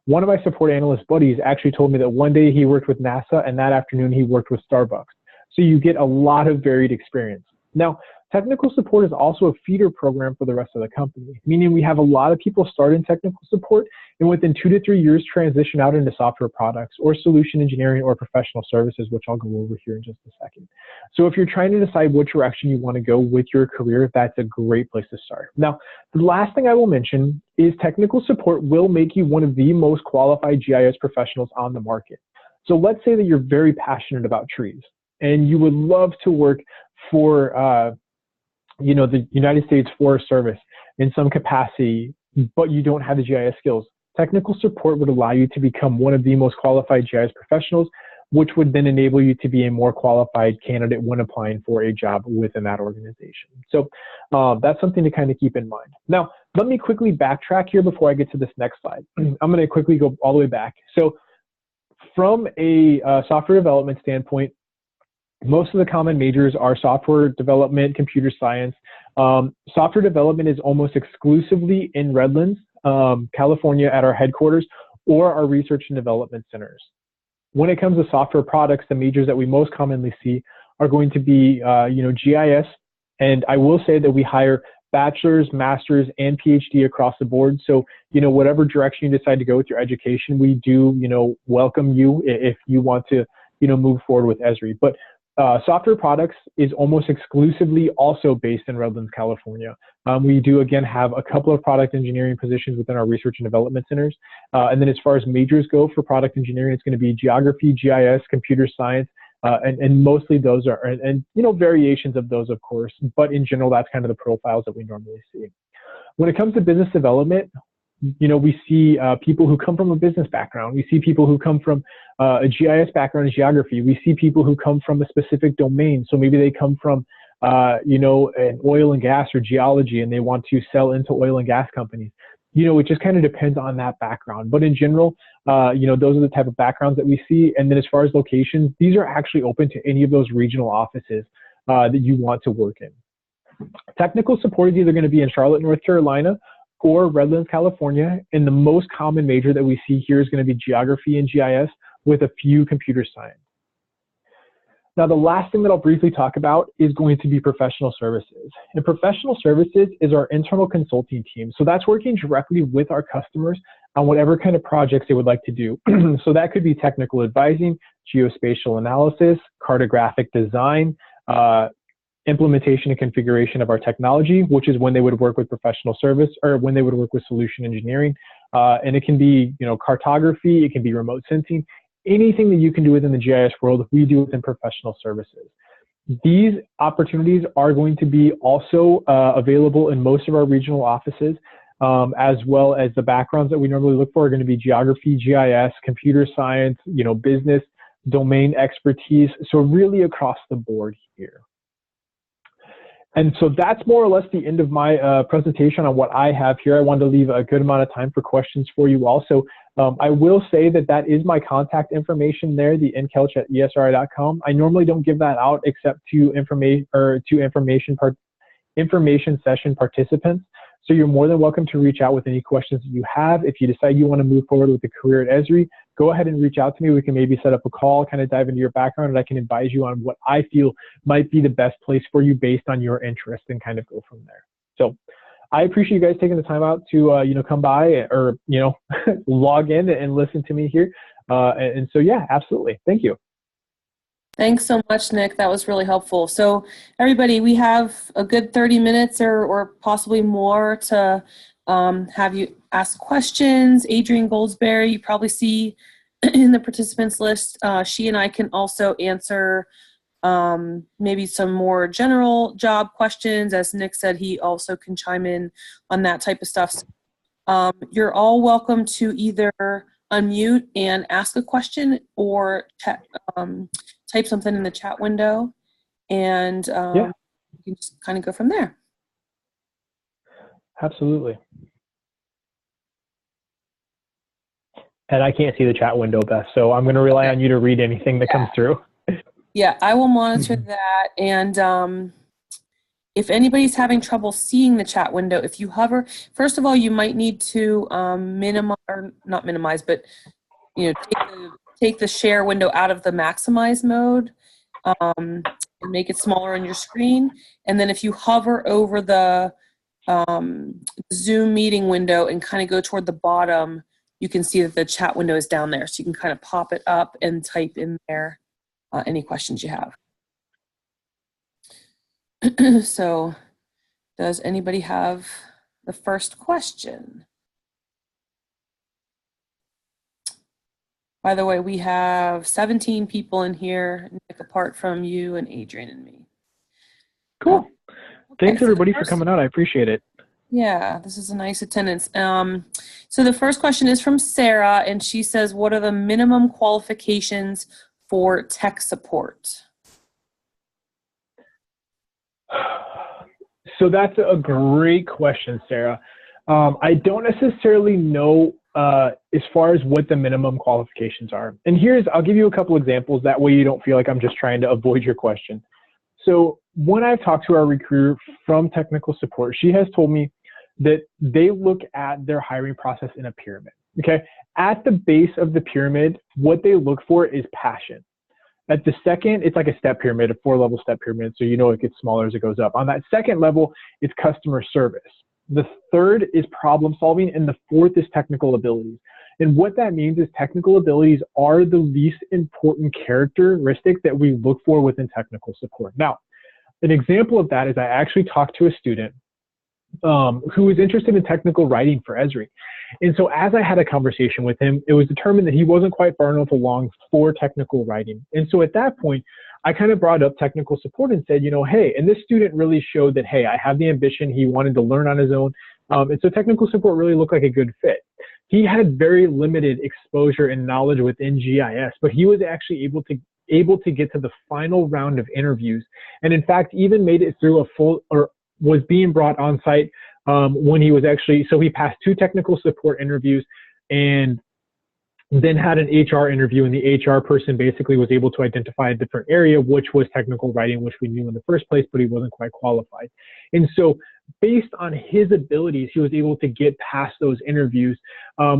One of my support analyst buddies actually told me that one day he worked with NASA and that afternoon he worked with Starbucks. So you get a lot of varied experience. Now, technical support is also a feeder program for the rest of the company, meaning we have a lot of people start in technical support and within 2 to 3 years transition out into software products or solution engineering or professional services, which I'll go over here in just a second. So if you're trying to decide which direction you want to go with your career, that's a great place to start. Now, the last thing I will mention is technical support will make you one of the most qualified GIS professionals on the market. So let's say that you're very passionate about trees and you would love to work for the United States Forest Service in some capacity, but you don't have the GIS skills. Technical support would allow you to become one of the most qualified GIS professionals, which would then enable you to be a more qualified candidate when applying for a job within that organization. So that's something to kind of keep in mind. Now, let me quickly backtrack here before I get to this next slide. I'm going to quickly go all the way back. So from a software development standpoint, most of the common majors are software development, computer science. Software development is almost exclusively in Redlands, California at our headquarters or our research and development centers. When it comes to software products, the majors that we most commonly see are going to be, GIS. And I will say that we hire bachelor's, master's, and PhD across the board. So, whatever direction you decide to go with your education, we do, welcome you if you want to, move forward with Esri. But software products is almost exclusively also based in Redlands, California. We do, again, have a couple of product engineering positions within our research and development centers. And then as far as majors go for product engineering, it's going to be geography, GIS, computer science, And mostly those are, and you know, variations of those, of course, but in general, that's kind of the profiles that we normally see. When it comes to business development, you know, we see people who come from a business background. We see people who come from a GIS background in geography. We see people who come from a specific domain. So maybe they come from, you know, an oil and gas or geology, and they want to sell into oil and gas companies. You know, it just kind of depends on that background. But in general, you know, those are the type of backgrounds that we see. And then as far as locations, these are actually open to any of those regional offices that you want to work in. Technical support is either going to be in Charlotte, North Carolina, or Redlands, California. And the most common major that we see here is going to be geography and GIS with a few computer science. Now, the last thing that I'll briefly talk about is going to be professional services. And professional services is our internal consulting team. So that's working directly with our customers on whatever kind of projects they would like to do. So that could be technical advising, geospatial analysis, cartographic design, implementation and configuration of our technology, which is when they would work with professional service or when they would work with solution engineering. And it can be, you know, cartography, it can be remote sensing, anything that you can do within the GIS world, we do within professional services. These opportunities are going to be also available in most of our regional offices, as well as the backgrounds that we normally look for are going to be geography, GIS, computer science, you know, business, domain expertise. So really across the board here. And so that's more or less the end of my presentation on what I have here. I wanted to leave a good amount of time for questions for you also. I will say that that is my contact information there, the nkelch@esri.com. I normally don't give that out except to information session participants. So you're more than welcome to reach out with any questions that you have. If you decide you want to move forward with a career at Esri, go ahead and reach out to me. We can maybe set up a call, kind of dive into your background, and I can advise you on what I feel might be the best place for you based on your interest and kind of go from there. So I appreciate you guys taking the time out to, you know, come by or, you know, log in and listen to me here. And so, yeah, absolutely. Thank you. Thanks so much, Nick. That was really helpful. So everybody, we have a good 30 minutes or possibly more to have you ask questions. Adrienne Goldsberry, you probably see in the participants list. She and I can also answer maybe some more general job questions. As Nick said, he also can chime in on that type of stuff. You're all welcome to either unmute and ask a question or type something in the chat window, and Yeah, you can just kind of go from there. absolutely. And I can't see the chat window, Beth, so I'm going to rely on you to read anything that comes through. Yeah, I will monitor that. And if anybody's having trouble seeing the chat window, if you hover, first of all, you might need to minimize, or not minimize, but you know, take the share window out of the maximize mode and make it smaller on your screen. And then if you hover over the Zoom meeting window and kind of go toward the bottom, you can see that the chat window is down there. So you can kind of pop it up and type in there any questions you have. So does anybody have the first question? By the way, we have 17 people in here, Nick, apart from you and Adrienne and me. Cool. Okay, Thanks everybody for coming out. I appreciate it. Yeah, this is a nice attendance. So the first question is from Sarah, and she says, what are the minimum qualifications for tech support? So that's a great question, Sarah. I don't necessarily know as far as what the minimum qualifications are. And I'll give you a couple examples. That way you don't feel like I'm just trying to avoid your question. So when I've talked to our recruiter from technical support, she has told me that they look at their hiring process in a pyramid. Okay. At the base of the pyramid, what they look for is passion. At the second, it's like a step pyramid, a 4-level step pyramid. So you know it gets smaller as it goes up. On that second level, it's customer service. The third is problem solving, and the fourth is technical abilities. And what that means is technical abilities are the least important characteristic that we look for within technical support. Now, an example of that is I actually talked to a student who was interested in technical writing for Esri. And so as I had a conversation with him, it was determined that he wasn't quite far enough along for technical writing. And so at that point, I kind of brought up technical support and said, hey, and this student really showed that, hey, I have the ambition. He wanted to learn on his own. And so technical support really looked like a good fit. He had very limited exposure and knowledge within GIS, but he was actually able to get to the final round of interviews. And in fact, even made it through a full, or was being brought on site when he was actually, so he passed 2 technical support interviews and then had an HR interview, and the HR person basically was able to identify a different area, which was technical writing, which we knew in the first place, but he wasn't quite qualified. And so based on his abilities, he was able to get past those interviews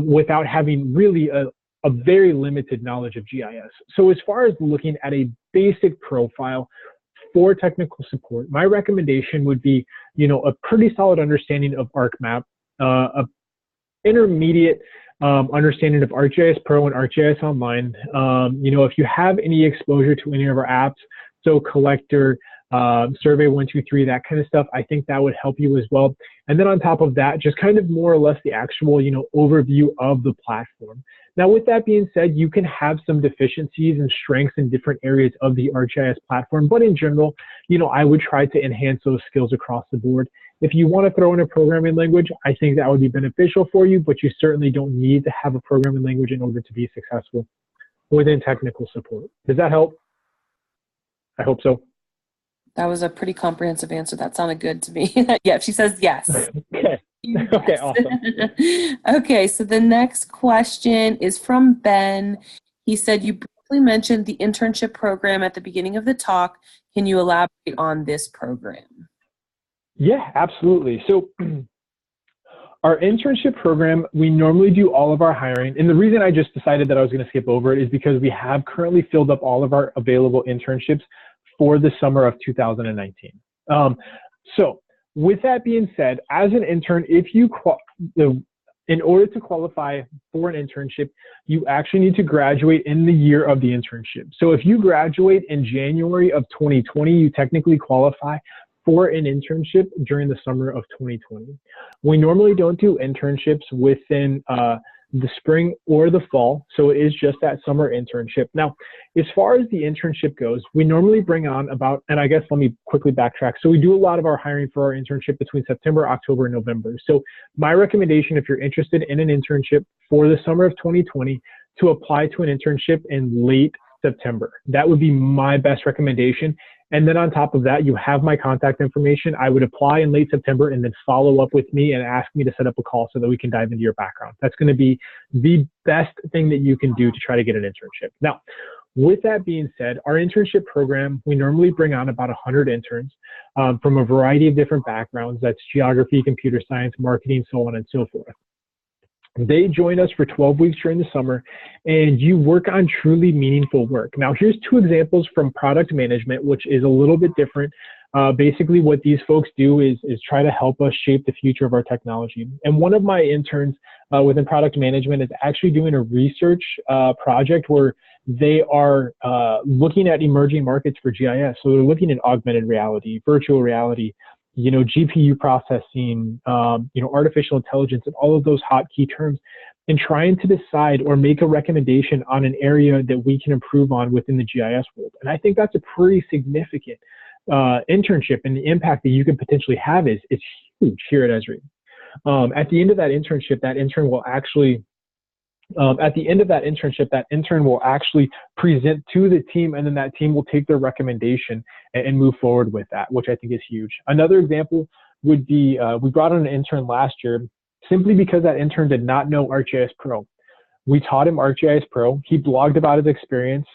without having really a very limited knowledge of GIS. So as far as looking at a basic profile for technical support, my recommendation would be, a pretty solid understanding of ArcMap, a intermediate understanding of ArcGIS Pro and ArcGIS Online. If you have any exposure to any of our apps, so Collector, Survey 123, that kind of stuff, I think that would help you as well. And then on top of that, just kind of more or less the actual, overview of the platform. Now, with that being said, you can have some deficiencies and strengths in different areas of the ArcGIS platform, but in general, I would try to enhance those skills across the board. If you want to throw in a programming language, I think that would be beneficial for you, but you certainly don't need to have a programming language in order to be successful within technical support. Does that help? I hope so. That was a pretty comprehensive answer. That sounded good to me. Yeah, she says yes. Okay. Yes. Okay, awesome. Okay, so the next question is from Ben. He said, you briefly mentioned the internship program at the beginning of the talk. Can you elaborate on this program? Yeah, absolutely. So our internship program, we normally do all of our hiring. And the reason I just decided that I was going to skip over it is because we have currently filled up all of our available internships for the summer of 2019. So with that being said, as an intern, in order to qualify for an internship, you actually need to graduate in the year of the internship. So if you graduate in January of 2020, you technically qualify for an internship during the summer of 2020. We normally don't do internships within the spring or the fall, so it is just that summer internship. Now, as far as the internship goes, we normally bring on about, and I guess let me quickly backtrack. So we do a lot of our hiring for our internship between September, October, and November. So my recommendation, if you're interested in an internship for the summer of 2020, to apply to an internship in late September. That would be my best recommendation. And then on top of that, you have my contact information. I would apply in late September and then follow up with me and ask me to set up a call so that we can dive into your background. That's going to be the best thing that you can do to try to get an internship. Now, with that being said, our internship program, we normally bring on about 100 interns from a variety of different backgrounds. That's geography, computer science, marketing, so on and so forth. They join us for 12 weeks during the summer, and you work on truly meaningful work. Now, here's 2 examples from product management, which is a little bit different. Basically, what these folks do is try to help us shape the future of our technology. And one of my interns within product management is actually doing a research project where they are looking at emerging markets for GIS. So they're looking at augmented reality, virtual reality, GPU processing, artificial intelligence, and all of those hot key terms, and trying to decide or make a recommendation on an area that we can improve on within the GIS world. And I think that's a pretty significant internship, and the impact that you could potentially have is huge here at Esri. At the end of that internship, that intern will actually present to the team, and then that team will take their recommendation and move forward with that, which I think is huge. Another example would be, we brought on an intern last year simply because that intern did not know ArcGIS Pro. We taught him ArcGIS Pro. He blogged about his experience.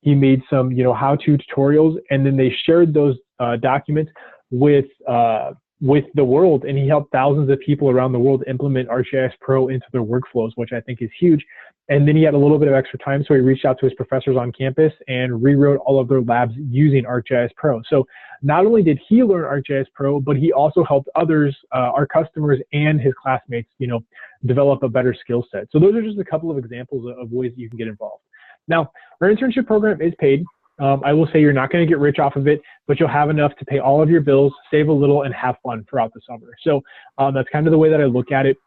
He made some, how-to tutorials, and then they shared those documents with the world, and he helped thousands of people around the world implement ArcGIS Pro into their workflows, which I think is huge. And then he had a little bit of extra time, so he reached out to his professors on campus and rewrote all of their labs using ArcGIS Pro. So not only did he learn ArcGIS Pro, but he also helped others, our customers and his classmates, develop a better skill set. So those are just a couple of examples of ways that you can get involved. Now, our internship program is paid. I will say you're not going to get rich off of it, but you'll have enough to pay all of your bills, save a little, and have fun throughout the summer. So that's kind of the way that I look at it.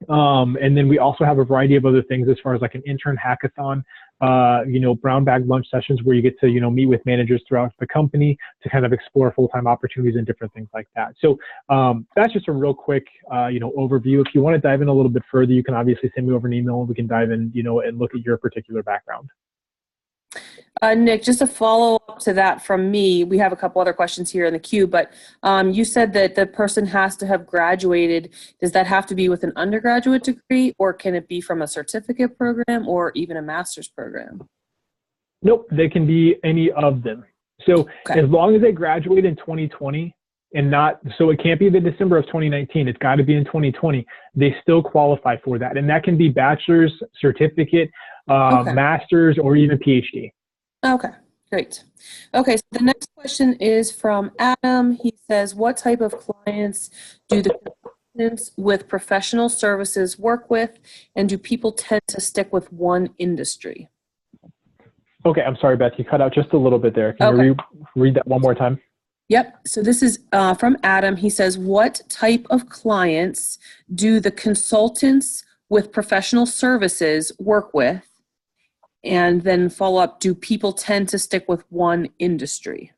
And then we also have a variety of other things as far as like an intern hackathon, brown bag lunch sessions where you get to, meet with managers throughout the company to kind of explore full-time opportunities and different things like that. So that's just a real quick, overview. If you want to dive in a little bit further, you can obviously send me over an email and we can dive in, and look at your particular background. Nick, just a follow up to that from me. We have a couple other questions here in the queue, but you said that the person has to have graduated. Does that have to be with an undergraduate degree, or can it be from a certificate program or even a master's program? Nope, they can be any of them. So Okay. as long as they graduate in 2020 and so it can't be the December of 2019, it's got to be in 2020, they still qualify for that. And that can be bachelor's, certificate, Okay. master's, or even PhD. Okay, great. Okay, so the next question is from Adam. He says, what type of clients do the consultants with professional services work with, and do people tend to stick with one industry? Okay, I'm sorry, Beth, you cut out just a little bit there. Can Okay. you read that one more time? Yep. So this is from Adam. He says, what type of clients do the consultants with professional services work with? And then follow up, do people tend to stick with one industry?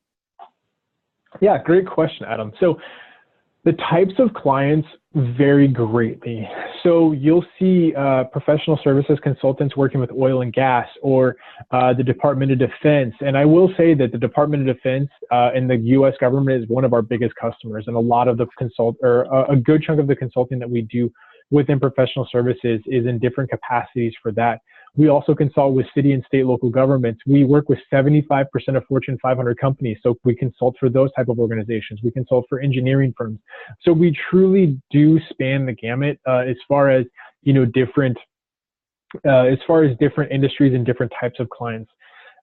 Yeah, great question, Adam. So the types of clients vary greatly. So you'll see professional services consultants working with oil and gas, or the Department of Defense. And I will say that the Department of Defense and the U.S. government is one of our biggest customers. And a lot of the a good chunk of the consulting that we do within professional services is in different capacities for that. We also consult with city and state local governments. We work with 75% of Fortune 500 companies. So we consult for those type of organizations. We consult for engineering firms. So we truly do span the gamut as far as, different industries and different types of clients.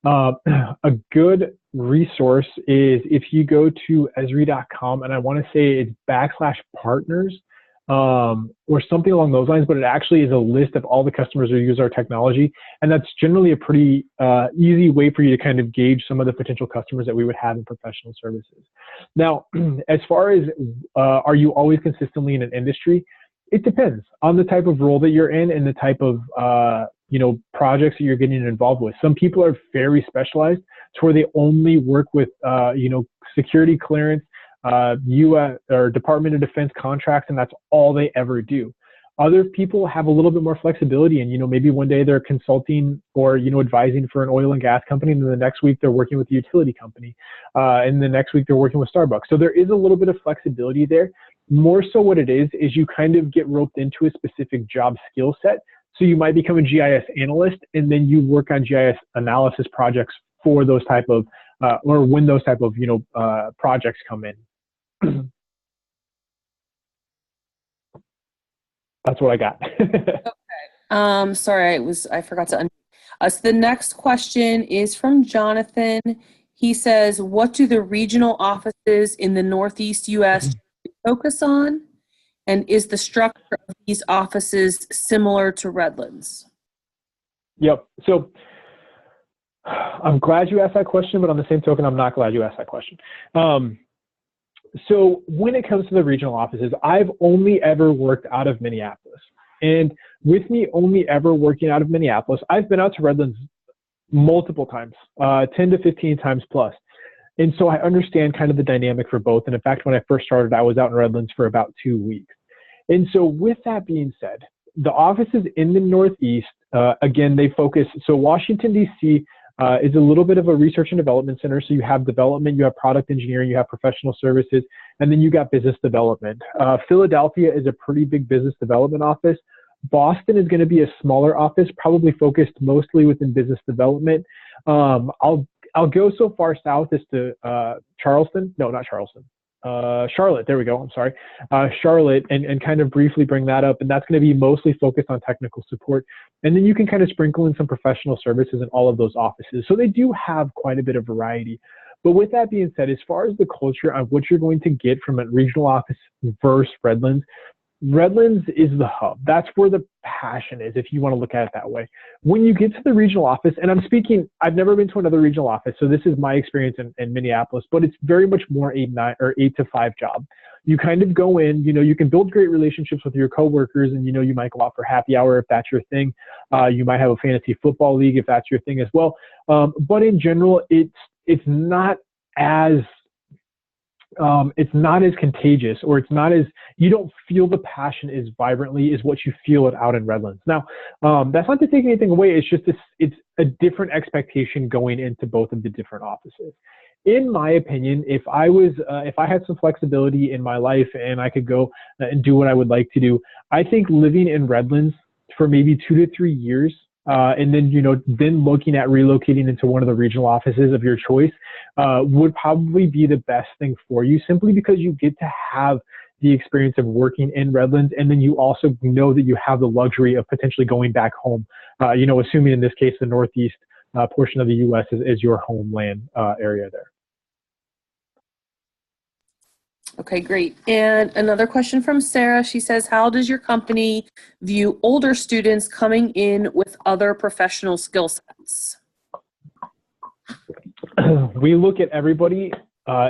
A good resource is if you go to Esri.com, and I want to say it's /partners. Or something along those lines, but it actually is a list of all the customers who use our technology. And that's generally a pretty easy way for you to kind of gauge some of the potential customers that we would have in professional services. Now, as far as are you always consistently in an industry? It depends on the type of role that you're in and the type of projects that you're getting involved with. Some people are very specialized to where they only work with security clearance, U.S. or Department of Defense contracts, and that's all they ever do. Other people have a little bit more flexibility, and maybe one day they're consulting or advising for an oil and gas company, and then the next week they're working with a utility company, and the next week they're working with Starbucks. So there is a little bit of flexibility there. More so, what it is you kind of get roped into a specific job skill set. So you might become a GIS analyst, and then you work on GIS analysis projects for those type of or when those type of projects come in. That's what I got. Okay. Sorry, I forgot to unmute. So the next question is from Jonathan. He says, what do the regional offices in the Northeast U.S. focus on? And is the structure of these offices similar to Redlands? Yep. So I'm glad you asked that question, but on the same token, I'm not glad you asked that question. So when it comes to the regional offices, I've only ever worked out of Minneapolis. And with me only ever working out of Minneapolis, I've been out to Redlands multiple times, 10 to 15 times plus. And so I understand kind of the dynamic for both. And in fact, when I first started, I was out in Redlands for about 2 weeks. And so with that being said, the offices in the Northeast, again, they focus, so Washington, D.C., is a little bit of a research and development center. So you have development, you have product engineering, you have professional services, and then you got business development. Philadelphia is a pretty big business development office. Boston is going to be a smaller office, probably focused mostly within business development. I'll go so far south as to Charleston. No, not Charleston. Charlotte, there we go. I'm sorry. Charlotte, and kind of briefly bring that up. And that's going to be mostly focused on technical support. And then you can kind of sprinkle in some professional services in all of those offices. So they do have quite a bit of variety. But with that being said, as far as the culture of what you're going to get from a regional office versus Redlands, Redlands is the hub. That's where the passion is, if you want to look at it that way. When you get to the regional office, and I'm speaking, I've never been to another regional office, so this is my experience in Minneapolis, but it's very much more 8 to 5 job. You kind of go in, you can build great relationships with your coworkers, and you might go out for happy hour if that's your thing. You might have a fantasy football league if that's your thing as well. But in general, it's not as contagious, or you don't feel the passion as vibrantly as what you feel it out in Redlands. Now, that's not to take anything away. It's just it's a different expectation going into both of the different offices. In my opinion, if I had some flexibility in my life and I could go and do what I would like to do, I think living in Redlands for maybe 2 to 3 years, and then, then looking at relocating into one of the regional offices of your choice, would probably be the best thing for you, simply because you get to have the experience of working in Redlands. And then you also know that you have the luxury of potentially going back home, assuming in this case, the Northeast portion of the U.S. is your homeland area there. Okay, great. And another question from Sarah. She says, how does your company view older students coming in with other professional skill sets? We look at everybody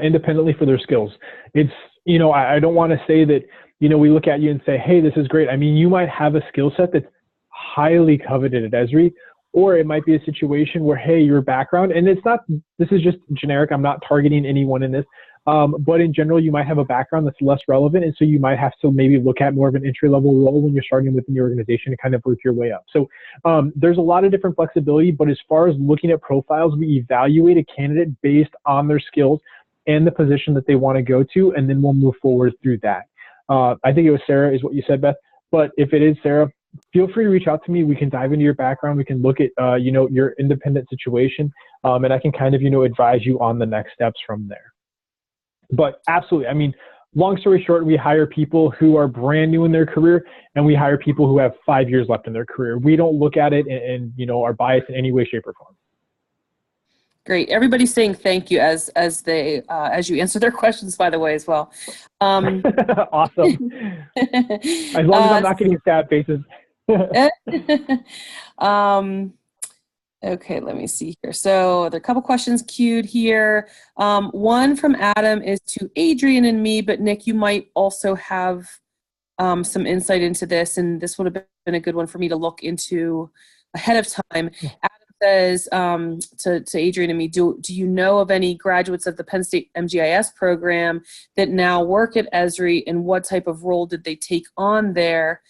independently for their skills. It's, I don't want to say that, we look at you and say, hey, this is great. I mean, you might have a skill set that's highly coveted at Esri, or it might be a situation where, hey, your background, and this is just generic. I'm not targeting anyone in this. But in general, you might have a background that's less relevant, and so you might have to maybe look at more of an entry-level role when you're starting within the organization to kind of work your way up. So there's a lot of different flexibility, but as far as looking at profiles, we evaluate a candidate based on their skills and the position that they want to go to, and then we'll move forward through that. I think it was Sarah is what you said, Beth, but if it is Sarah, feel free to reach out to me. We can dive into your background. We can look at, your independent situation, and I can kind of, advise you on the next steps from there. But absolutely, I mean, long story short, we hire people who are brand new in their career, and we hire people who have 5 years left in their career. We don't look at it and are biased in any way, shape, or form. Great. Everybody's saying thank you as you answer their questions, by the way, as well. Awesome. As long as I'm not getting sad faces. Okay, let me see here. So there are a couple questions queued here. One from Adam is to Adrian and me, but Nick, you might also have some insight into this, and this would have been a good one for me to look into ahead of time. Adam says to Adrian and me, do you know of any graduates of the Penn State MGIS program that now work at Esri, and what type of role did they take on there?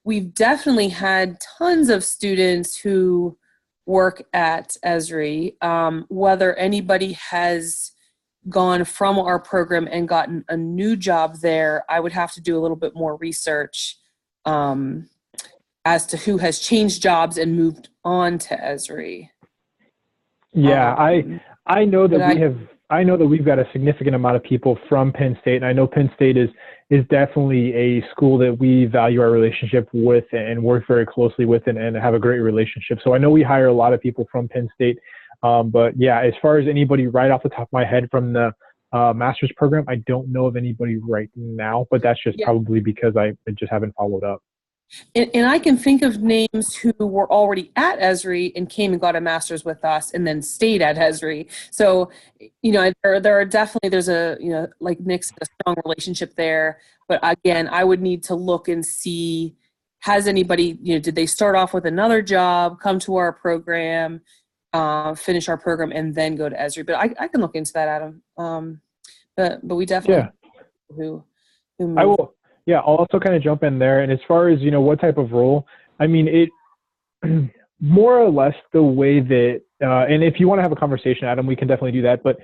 We've definitely had tons of students who work at Esri. Whether anybody has gone from our program and gotten a new job there, I would have to do a little bit more research as to who has changed jobs and moved on to Esri. Yeah, I know that I know that we've got a significant amount of people from Penn State, and I know Penn State is definitely a school that we value our relationship with and work very closely with and have a great relationship. So I know we hire a lot of people from Penn State. But yeah, as far as anybody right off the top of my head from the master's program, I don't know of anybody right now, but that's just probably because I just haven't followed up. And I can think of names who were already at Esri and came and got a master's with us and then stayed at Esri. So, there are definitely, there's a, like Nick said, a strong relationship there. But again, I would need to look and see, has anybody, did they start off with another job, come to our program, finish our program, and then go to Esri? But I can look into that, Adam. But we definitely who moved. I will. Yeah, I'll also kind of jump in there. And as far as, what type of role, I mean, it more or less the way that, and if you want to have a conversation, Adam, we can definitely do that. But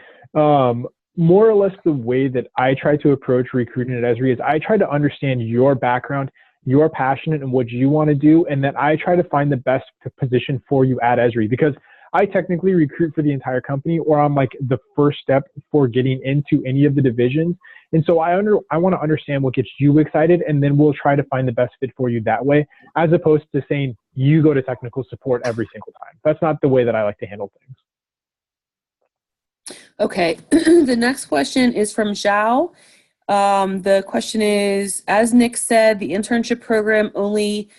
more or less the way that I try to approach recruiting at Esri is I try to understand your background, your passion, and what you want to do. And then I try to find the best position for you at Esri, because I technically recruit for the entire company, or I'm like the first step for getting into any of the divisions. And so I want to understand what gets you excited, and then we'll try to find the best fit for you that way, as opposed to saying you go to technical support every single time. That's not the way that I like to handle things. Okay. The next question is from Zhao. The question is, as Nick said, the internship program only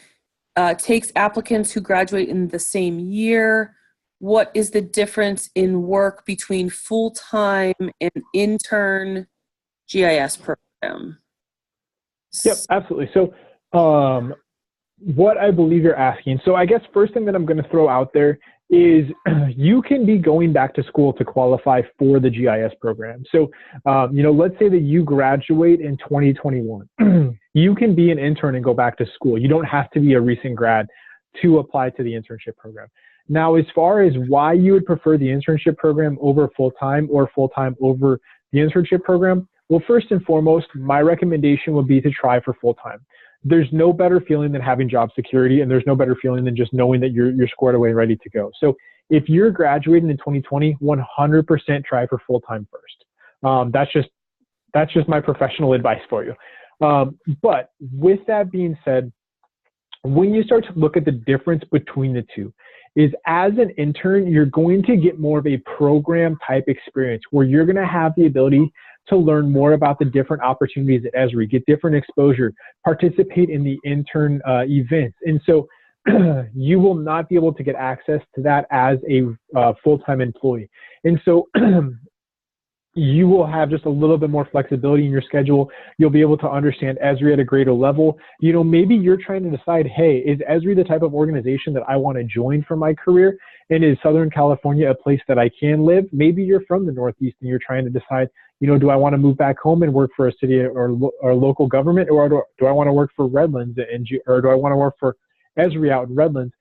takes applicants who graduate in the same year. What is the difference in work between full-time and intern GIS program? Yep, absolutely. So, what I believe you're asking. So I guess first thing that I'm going to throw out there is you can be going back to school to qualify for the GIS program. So, let's say that you graduate in 2021. You can be an intern and go back to school. You don't have to be a recent grad to apply to the internship program. Now, as far as why you would prefer the internship program over full-time or full-time over the internship program, well, first and foremost, my recommendation would be to try for full-time. There's no better feeling than having job security, and there's no better feeling than just knowing that you're squared away and ready to go. So if you're graduating in 2020, 100% try for full-time first. That's just my professional advice for you. But with that being said, when you start to look at the difference between the two, is as an intern, you're going to get more of a program type experience where you're going to have the ability to learn more about the different opportunities at Esri, get different exposure, participate in the intern events. And so you will not be able to get access to that as a full-time employee. And so you will have just a little bit more flexibility in your schedule. You'll be able to understand Esri at a greater level. Maybe you're trying to decide, hey, is Esri the type of organization that I want to join for my career? And is Southern California a place that I can live? Maybe you're from the Northeast and you're trying to decide, do I want to move back home and work for a city or local government, or do I want to work for Redlands or do I want to work for Esri out in Redlands?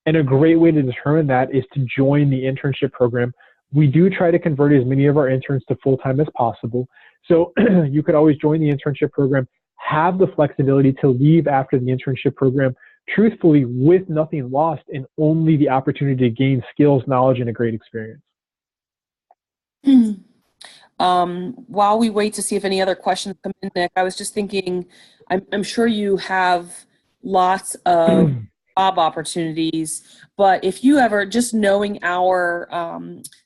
And a great way to determine that is to join the internship program. We do try to convert as many of our interns to full-time as possible. So you could always join the internship program, have the flexibility to leave after the internship program, truthfully, with nothing lost and only the opportunity to gain skills, knowledge, and a great experience. While we wait to see if any other questions come in, Nick, I was just thinking, I'm sure you have lots of job opportunities, but if you ever, just knowing our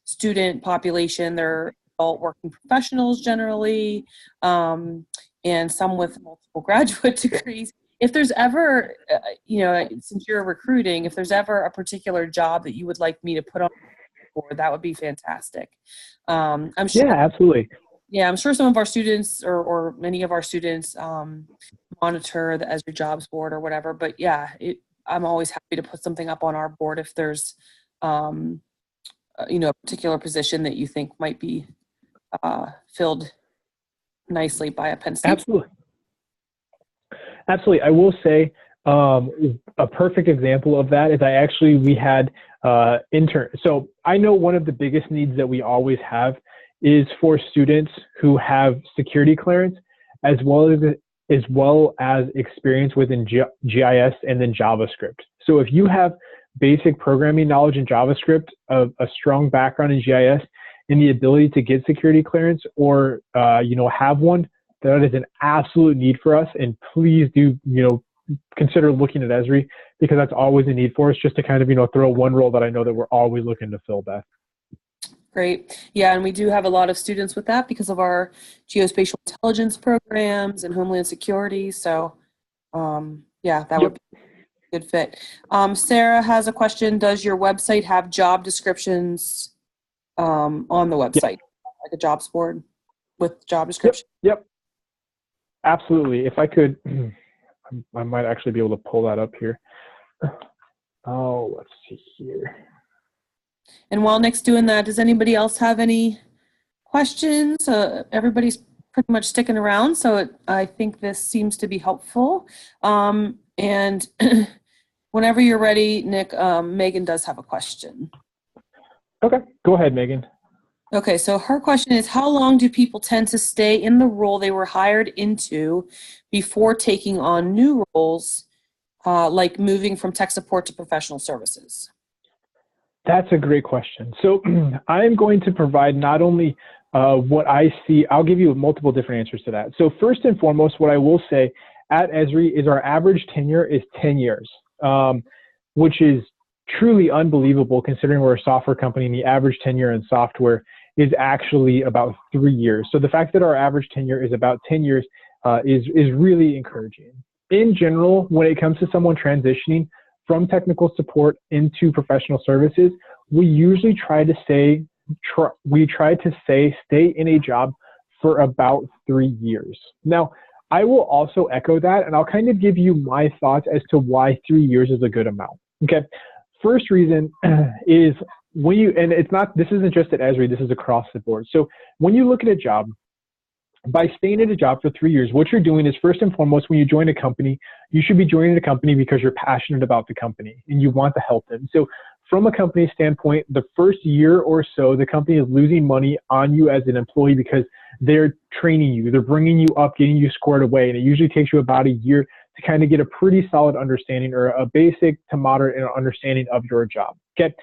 student population, they're adult working professionals generally, and some with multiple graduate degrees. If there's ever, since you're recruiting, if there's ever a particular job that you would like me to put on board, that would be fantastic. I'm sure. Yeah, absolutely. Yeah, I'm sure some of our students or many of our students monitor the Esri Jobs Board or whatever. But yeah, I'm always happy to put something up on our board if there's, a particular position that you think might be filled nicely by a Penn State. Absolutely. Absolutely. I will say a perfect example of that is we had intern. So I know one of the biggest needs that we always have is for students who have security clearance as well as experience within GIS and then JavaScript. So if you have basic programming knowledge in JavaScript, a strong background in GIS, and the ability to get security clearance or have one, that is an absolute need for us. And please do consider looking at Esri, because that's always a need for us, just to kind of throw one role that I know that we're always looking to fill, Beth. Great. Yeah, and we do have a lot of students with that because of our geospatial intelligence programs and homeland security. So, that would be a good fit. Sarah has a question. Does your website have job descriptions on the website, like a jobs board with job description? Yep. Absolutely. If I could, I might actually be able to pull that up here. Oh, let's see here. And while Nick's doing that, does anybody else have any questions? Everybody's pretty much sticking around, so I think this seems to be helpful. And whenever you're ready, Nick, Megan does have a question. Okay, go ahead, Megan. Okay, so her question is, how long do people tend to stay in the role they were hired into before taking on new roles, like moving from tech support to professional services? That's a great question. So I'm going to provide not only what I see, I'll give you multiple different answers to that. So first and foremost, what I will say at Esri is our average tenure is 10 years, which is truly unbelievable considering we're a software company and the average tenure in software is actually about 3 years. So the fact that our average tenure is about 10 years is really encouraging. In general, when it comes to someone transitioning from technical support into professional services, we usually try to say stay in a job for about 3 years. Now, I will also echo that, and I'll kind of give you my thoughts as to why 3 years is a good amount. Okay, first reason is this isn't just at Esri, this is across the board. So when you look at a job, by staying at a job for 3 years, what you're doing is, first and foremost, when you join a company, you should be joining a company because you're passionate about the company and you want to help them. So from a company standpoint, the first year or so, the company is losing money on you as an employee because they're training you, they're bringing you up, getting you squared away. And it usually takes you about a year to kind of get a pretty solid understanding, or a basic to moderate understanding of your job. Okay.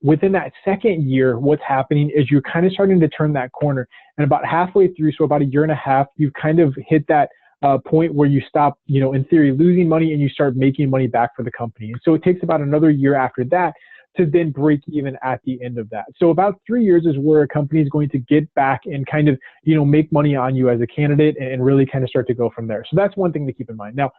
Within that second year, what's happening is you're kind of starting to turn that corner. And about halfway through, so about a year and a half, you've kind of hit that point where you stop, in theory, losing money, and you start making money back for the company. And so it takes about another year after that to then break even at the end of that. So about 3 years is where a company is going to get back and kind of, make money on you as a candidate and really kind of start to go from there. So that's one thing to keep in mind. Now,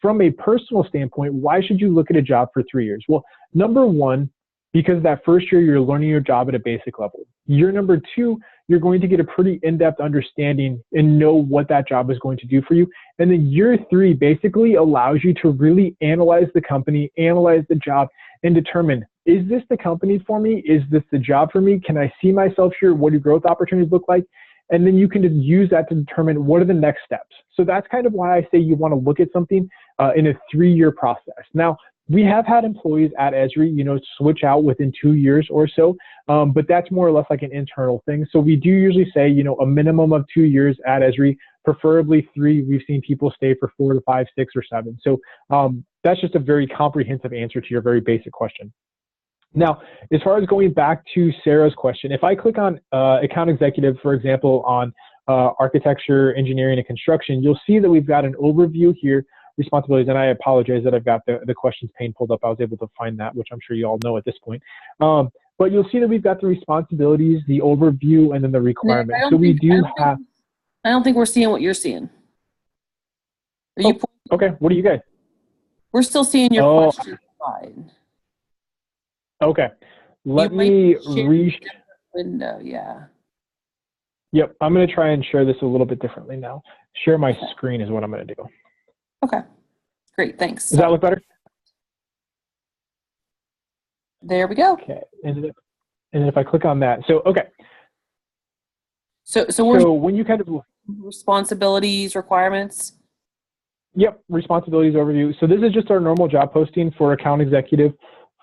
from a personal standpoint, why should you look at a job for 3 years? Well, number one, because that first year you're learning your job at a basic level. Year number two, you're going to get a pretty in-depth understanding and know what that job is going to do for you. And then year three basically allows you to really analyze the company, analyze the job, and determine, is this the company for me? Is this the job for me? Can I see myself here? What do growth opportunities look like? And then you can just use that to determine what are the next steps. So that's kind of why I say you want to look at something in a 3-year process. Now, we have had employees at Esri, switch out within 2 years or so, but that's more or less like an internal thing. So we do usually say, a minimum of 2 years at Esri, preferably 3. We've seen people stay for 4 to 5, 6, or 7. So that's just a very comprehensive answer to your very basic question. Now, as far as going back to Sarah's question, if I click on account executive, for example, on architecture, engineering, and construction, you'll see that we've got an overview here, responsibilities, and I apologize that I've got the questions pane pulled up. I was able to find that, which I'm sure you all know at this point. But you'll see that we've got the responsibilities, the overview, and then the requirements. So we do have. I don't think we're seeing what you're seeing. Are you? Okay. What do you guys? We're still seeing your question slide. Okay. Let me window. Yeah. Yep. I'm going to try and share this a little bit differently now. Share my screen is what I'm going to do. Okay, great, thanks. Does that look better? There we go. Okay, and then if I click on that, so okay. So when you kind of responsibilities, requirements. Yep, responsibilities overview. So this is just our normal job posting for account executive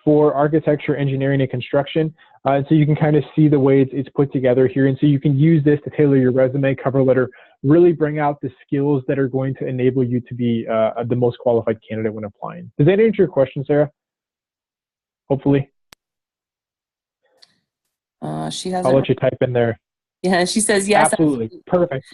for architecture, engineering, and construction. And so you can kind of see the way it's put together here. And so you can use this to tailor your resume, cover letter, really bring out the skills that are going to enable you to be the most qualified candidate when applying. Does that answer your question, Sarah? Hopefully. She has. I'll let you type in there. Yeah, she says yes. Absolutely. Perfect.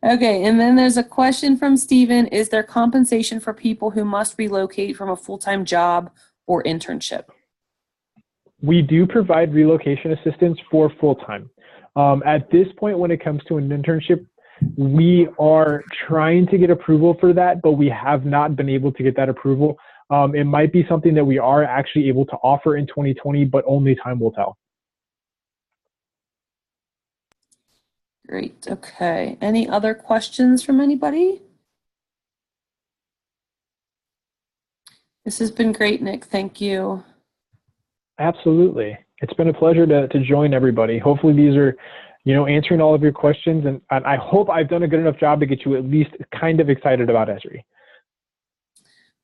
Okay, and then there's a question from Steven. Is there compensation for people who must relocate from a full-time job or internship? We do provide relocation assistance for full-time. At this point, when it comes to an internship, we are trying to get approval for that, but we have not been able to get that approval. It might be something that we are actually able to offer in 2020, but only time will tell. Great. Okay. Any other questions from anybody? This has been great, Nick. Thank you. Absolutely. It's been a pleasure to join everybody. Hopefully these are, answering all of your questions, and I hope I've done a good enough job to get you at least kind of excited about Esri.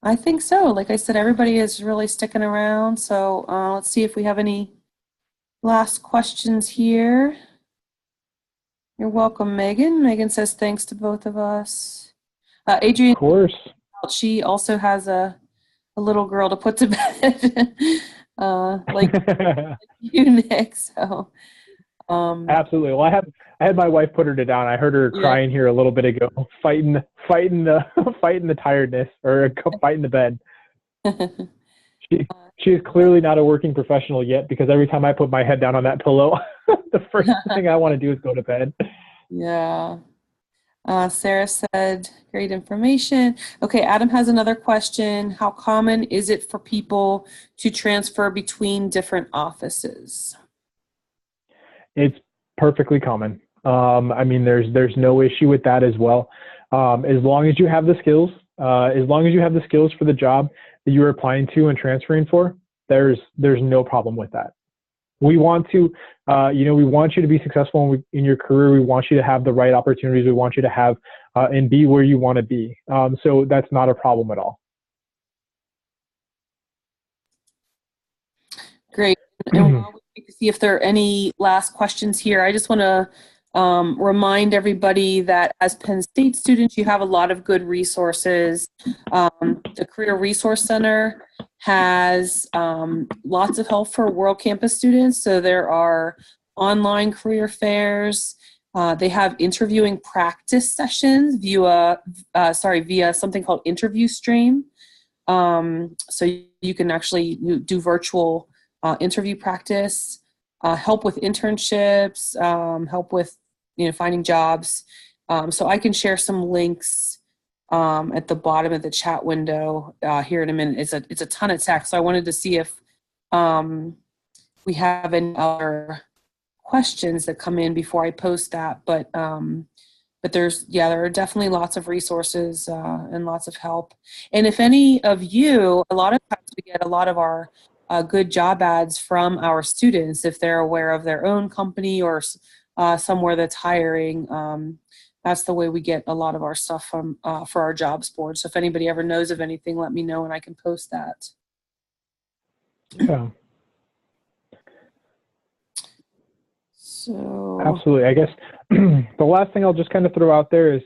I think so. Like I said, everybody is really sticking around. So let's see if we have any last questions here. You're welcome, Megan. Megan says thanks to both of us. Adrian, of course. She also has a little girl to put to bed, like you, Nick. So absolutely. Well, I had my wife put her down. I heard her crying here a little bit ago, fighting the tiredness, or fighting the bed. She is clearly not a working professional yet, because every time I put my head down on that pillow, the first thing I want to do is go to bed. Yeah. Sarah said, great information. Okay, Adam has another question. How common is it for people to transfer between different offices? It's perfectly common. I mean, there's no issue with that as well. As long as you have the skills, as long as you have the skills for the job that you're applying to and transferring for, there's no problem with that. We want to, we want you to be successful in your career. We want you to have the right opportunities. We want you to have and be where you want to be. So that's not a problem at all. Great. And while we wait to see if there are any last questions here, I just want to remind everybody that as Penn State students, you have a lot of good resources. The Career Resource Center has lots of help for World Campus students. So there are online career fairs. They have interviewing practice sessions via something called Interview Stream. So you can actually do virtual interview practice, help with internships, help with finding jobs. So I can share some links at the bottom of the chat window here in a minute. It's a ton of text, so I wanted to see if we have any other questions that come in before I post that. But there are definitely lots of resources and lots of help. And if any of you, a lot of times we get a lot of our good job ads from our students if they're aware of their own company or somewhere that's hiring. That's the way we get a lot of our stuff from for our jobs board. So if anybody ever knows of anything, let me know and I can post that. Yeah. So absolutely. I guess the last thing I'll just kind of throw out there is,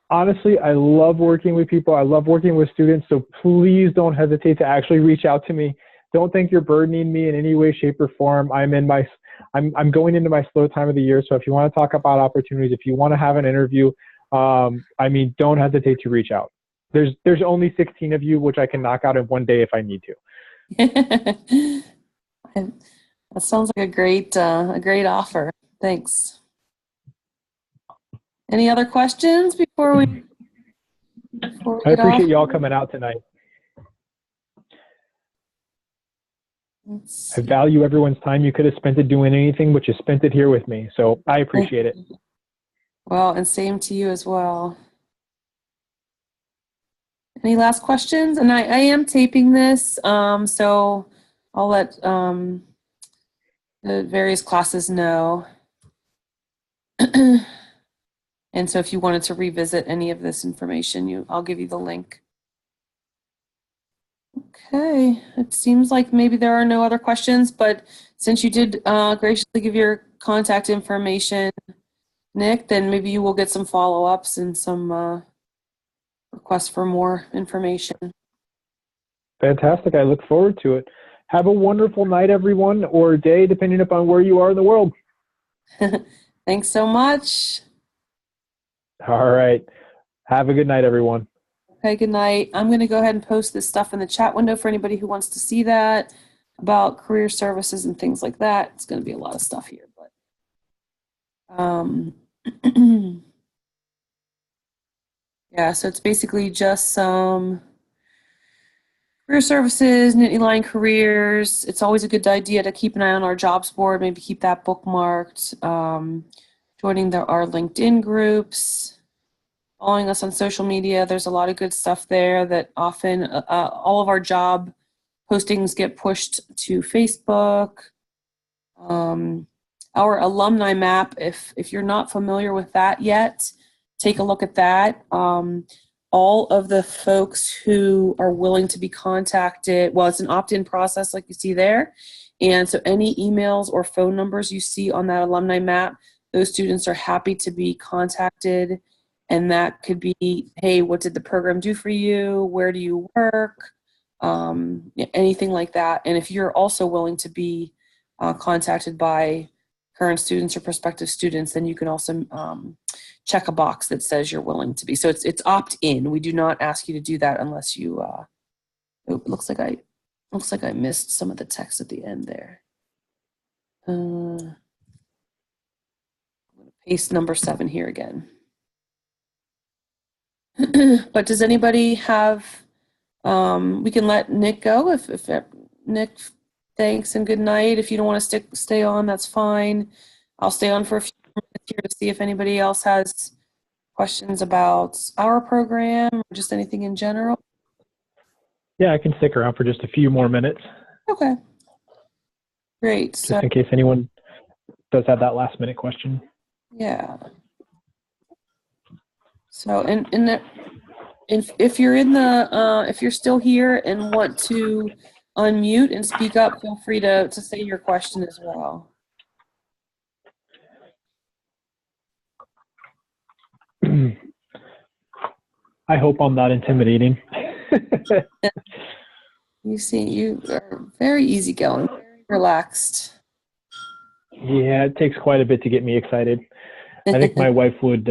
honestly, I love working with people. I love working with students. So please don't hesitate to actually reach out to me. Don't think you're burdening me in any way, shape, or form. I'm going into my slow time of the year. So if you want to talk about opportunities, if you want to have an interview, don't hesitate to reach out. There's only 16 of you, which I can knock out in one day if I need to. That sounds like a great offer. Thanks. Any other questions before we I appreciate y'all coming out tonight. I value everyone's time. You could have spent it doing anything, but you spent it here with me. So I appreciate it. Well, and same to you as well. Any last questions? And I am taping this, so I'll let the various classes know. And so if you wanted to revisit any of this information, I'll give you the link. Okay, it seems like maybe there are no other questions, but since you did graciously give your contact information, Nick, then maybe you will get some follow-ups and some requests for more information. Fantastic. I look forward to it. Have a wonderful night, everyone, or day, depending upon where you are in the world. Thanks so much. All right. Have a good night, everyone. Okay, good night. I'm going to go ahead and post this stuff in the chat window for anybody who wants to see that about career services and things like that. It's going to be a lot of stuff here, but yeah, so it's basically just some career services, Nittany Lion careers. It's always a good idea to keep an eye on our jobs board, maybe keep that bookmarked, joining our LinkedIn groups, following us on social media. There's a lot of good stuff there that often all of our job postings get pushed to Facebook. Our alumni map, if you're not familiar with that yet, take a look at that. All of the folks who are willing to be contacted, well, it's an opt-in process like you see there. And so any emails or phone numbers you see on that alumni map, those students are happy to be contacted. And that could be, hey, what did the program do for you? Where do you work? Anything like that. And if you're also willing to be contacted by current students or prospective students, then you can also check a box that says you're willing to be. So it's opt-in. We do not ask you to do that unless you, it looks like I Looks like I missed some of the text at the end there. I'm going to paste number 7 here again. But does anybody have, we can let Nick go if Nick, thanks and good night. If you don't want to stay on, that's fine. I'll stay on for a few minutes here to see if anybody else has questions about our program or just anything in general. Yeah, I can stick around for just a few more minutes. Okay. Great. Just in case anyone does have that last minute question. Yeah. So, if you're in the, if you're still here and want to unmute and speak up, feel free to say your question as well. I hope I'm not intimidating. You are very easygoing, very relaxed. Yeah, it takes quite a bit to get me excited. I think my wife would.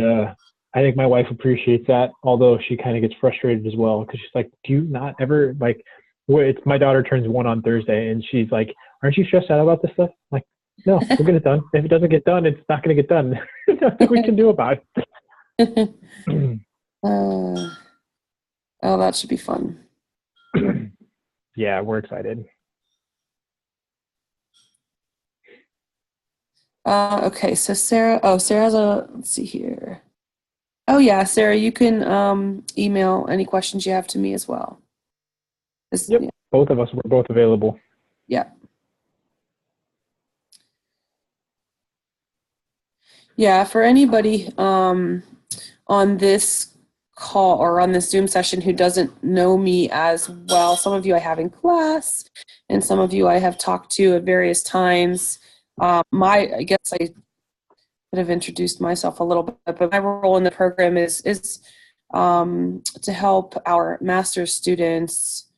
I think my wife appreciates that, although she kind of gets frustrated as well because she's like, "Do you not ever like?" It's my daughter turns 1 on Thursday, and she's like, "Aren't you stressed out about this stuff?" I'm like, no, we'll get it done. If it doesn't get done, it's not going to get done. There's nothing we can do about it. Oh, that should be fun. Yeah, we're excited. Okay, so Sarah has let's see here. Oh yeah, Sarah, you can email any questions you have to me as well. Yep, yeah. Both of us, we're both available. Yeah. Yeah, for anybody on this call or on this Zoom session who doesn't know me as well, some of you I have in class and some of you I have talked to at various times. I guess I could have introduced myself a little bit, but my role in the program is to help our master's students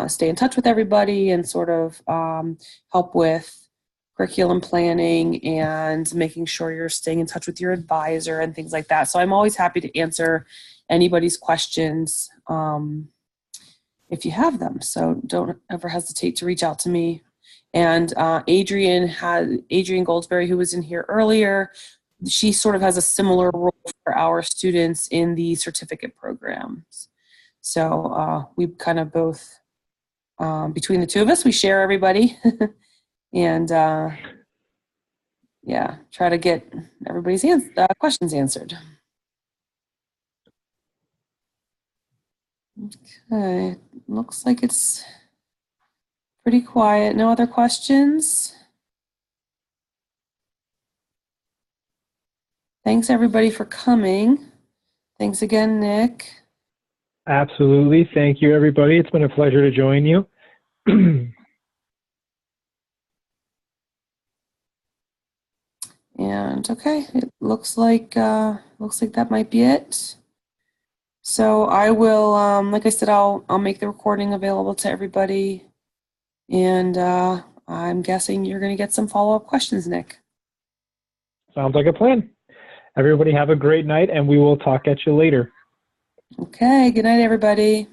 stay in touch with everybody and sort of help with curriculum planning and making sure you're staying in touch with your advisor and things like that. So I'm always happy to answer anybody's questions if you have them. So don't ever hesitate to reach out to me. And Adrian Goldsberry, who was in here earlier, she sort of has a similar role for our students in the certificate programs. So we kind of both, between the two of us, we share everybody. And yeah, try to get everybody's questions answered. Okay, looks like it's pretty quiet. No other questions? Thanks everybody for coming. Thanks again, Nick. Absolutely. Thank you, everybody. It's been a pleasure to join you. And okay, it looks like that might be it. So I will, like I said, I'll make the recording available to everybody, and I'm guessing you're going to get some follow-up questions, Nick. Sounds like a plan. Everybody have a great night, and we will talk at you later. Okay, good night, everybody.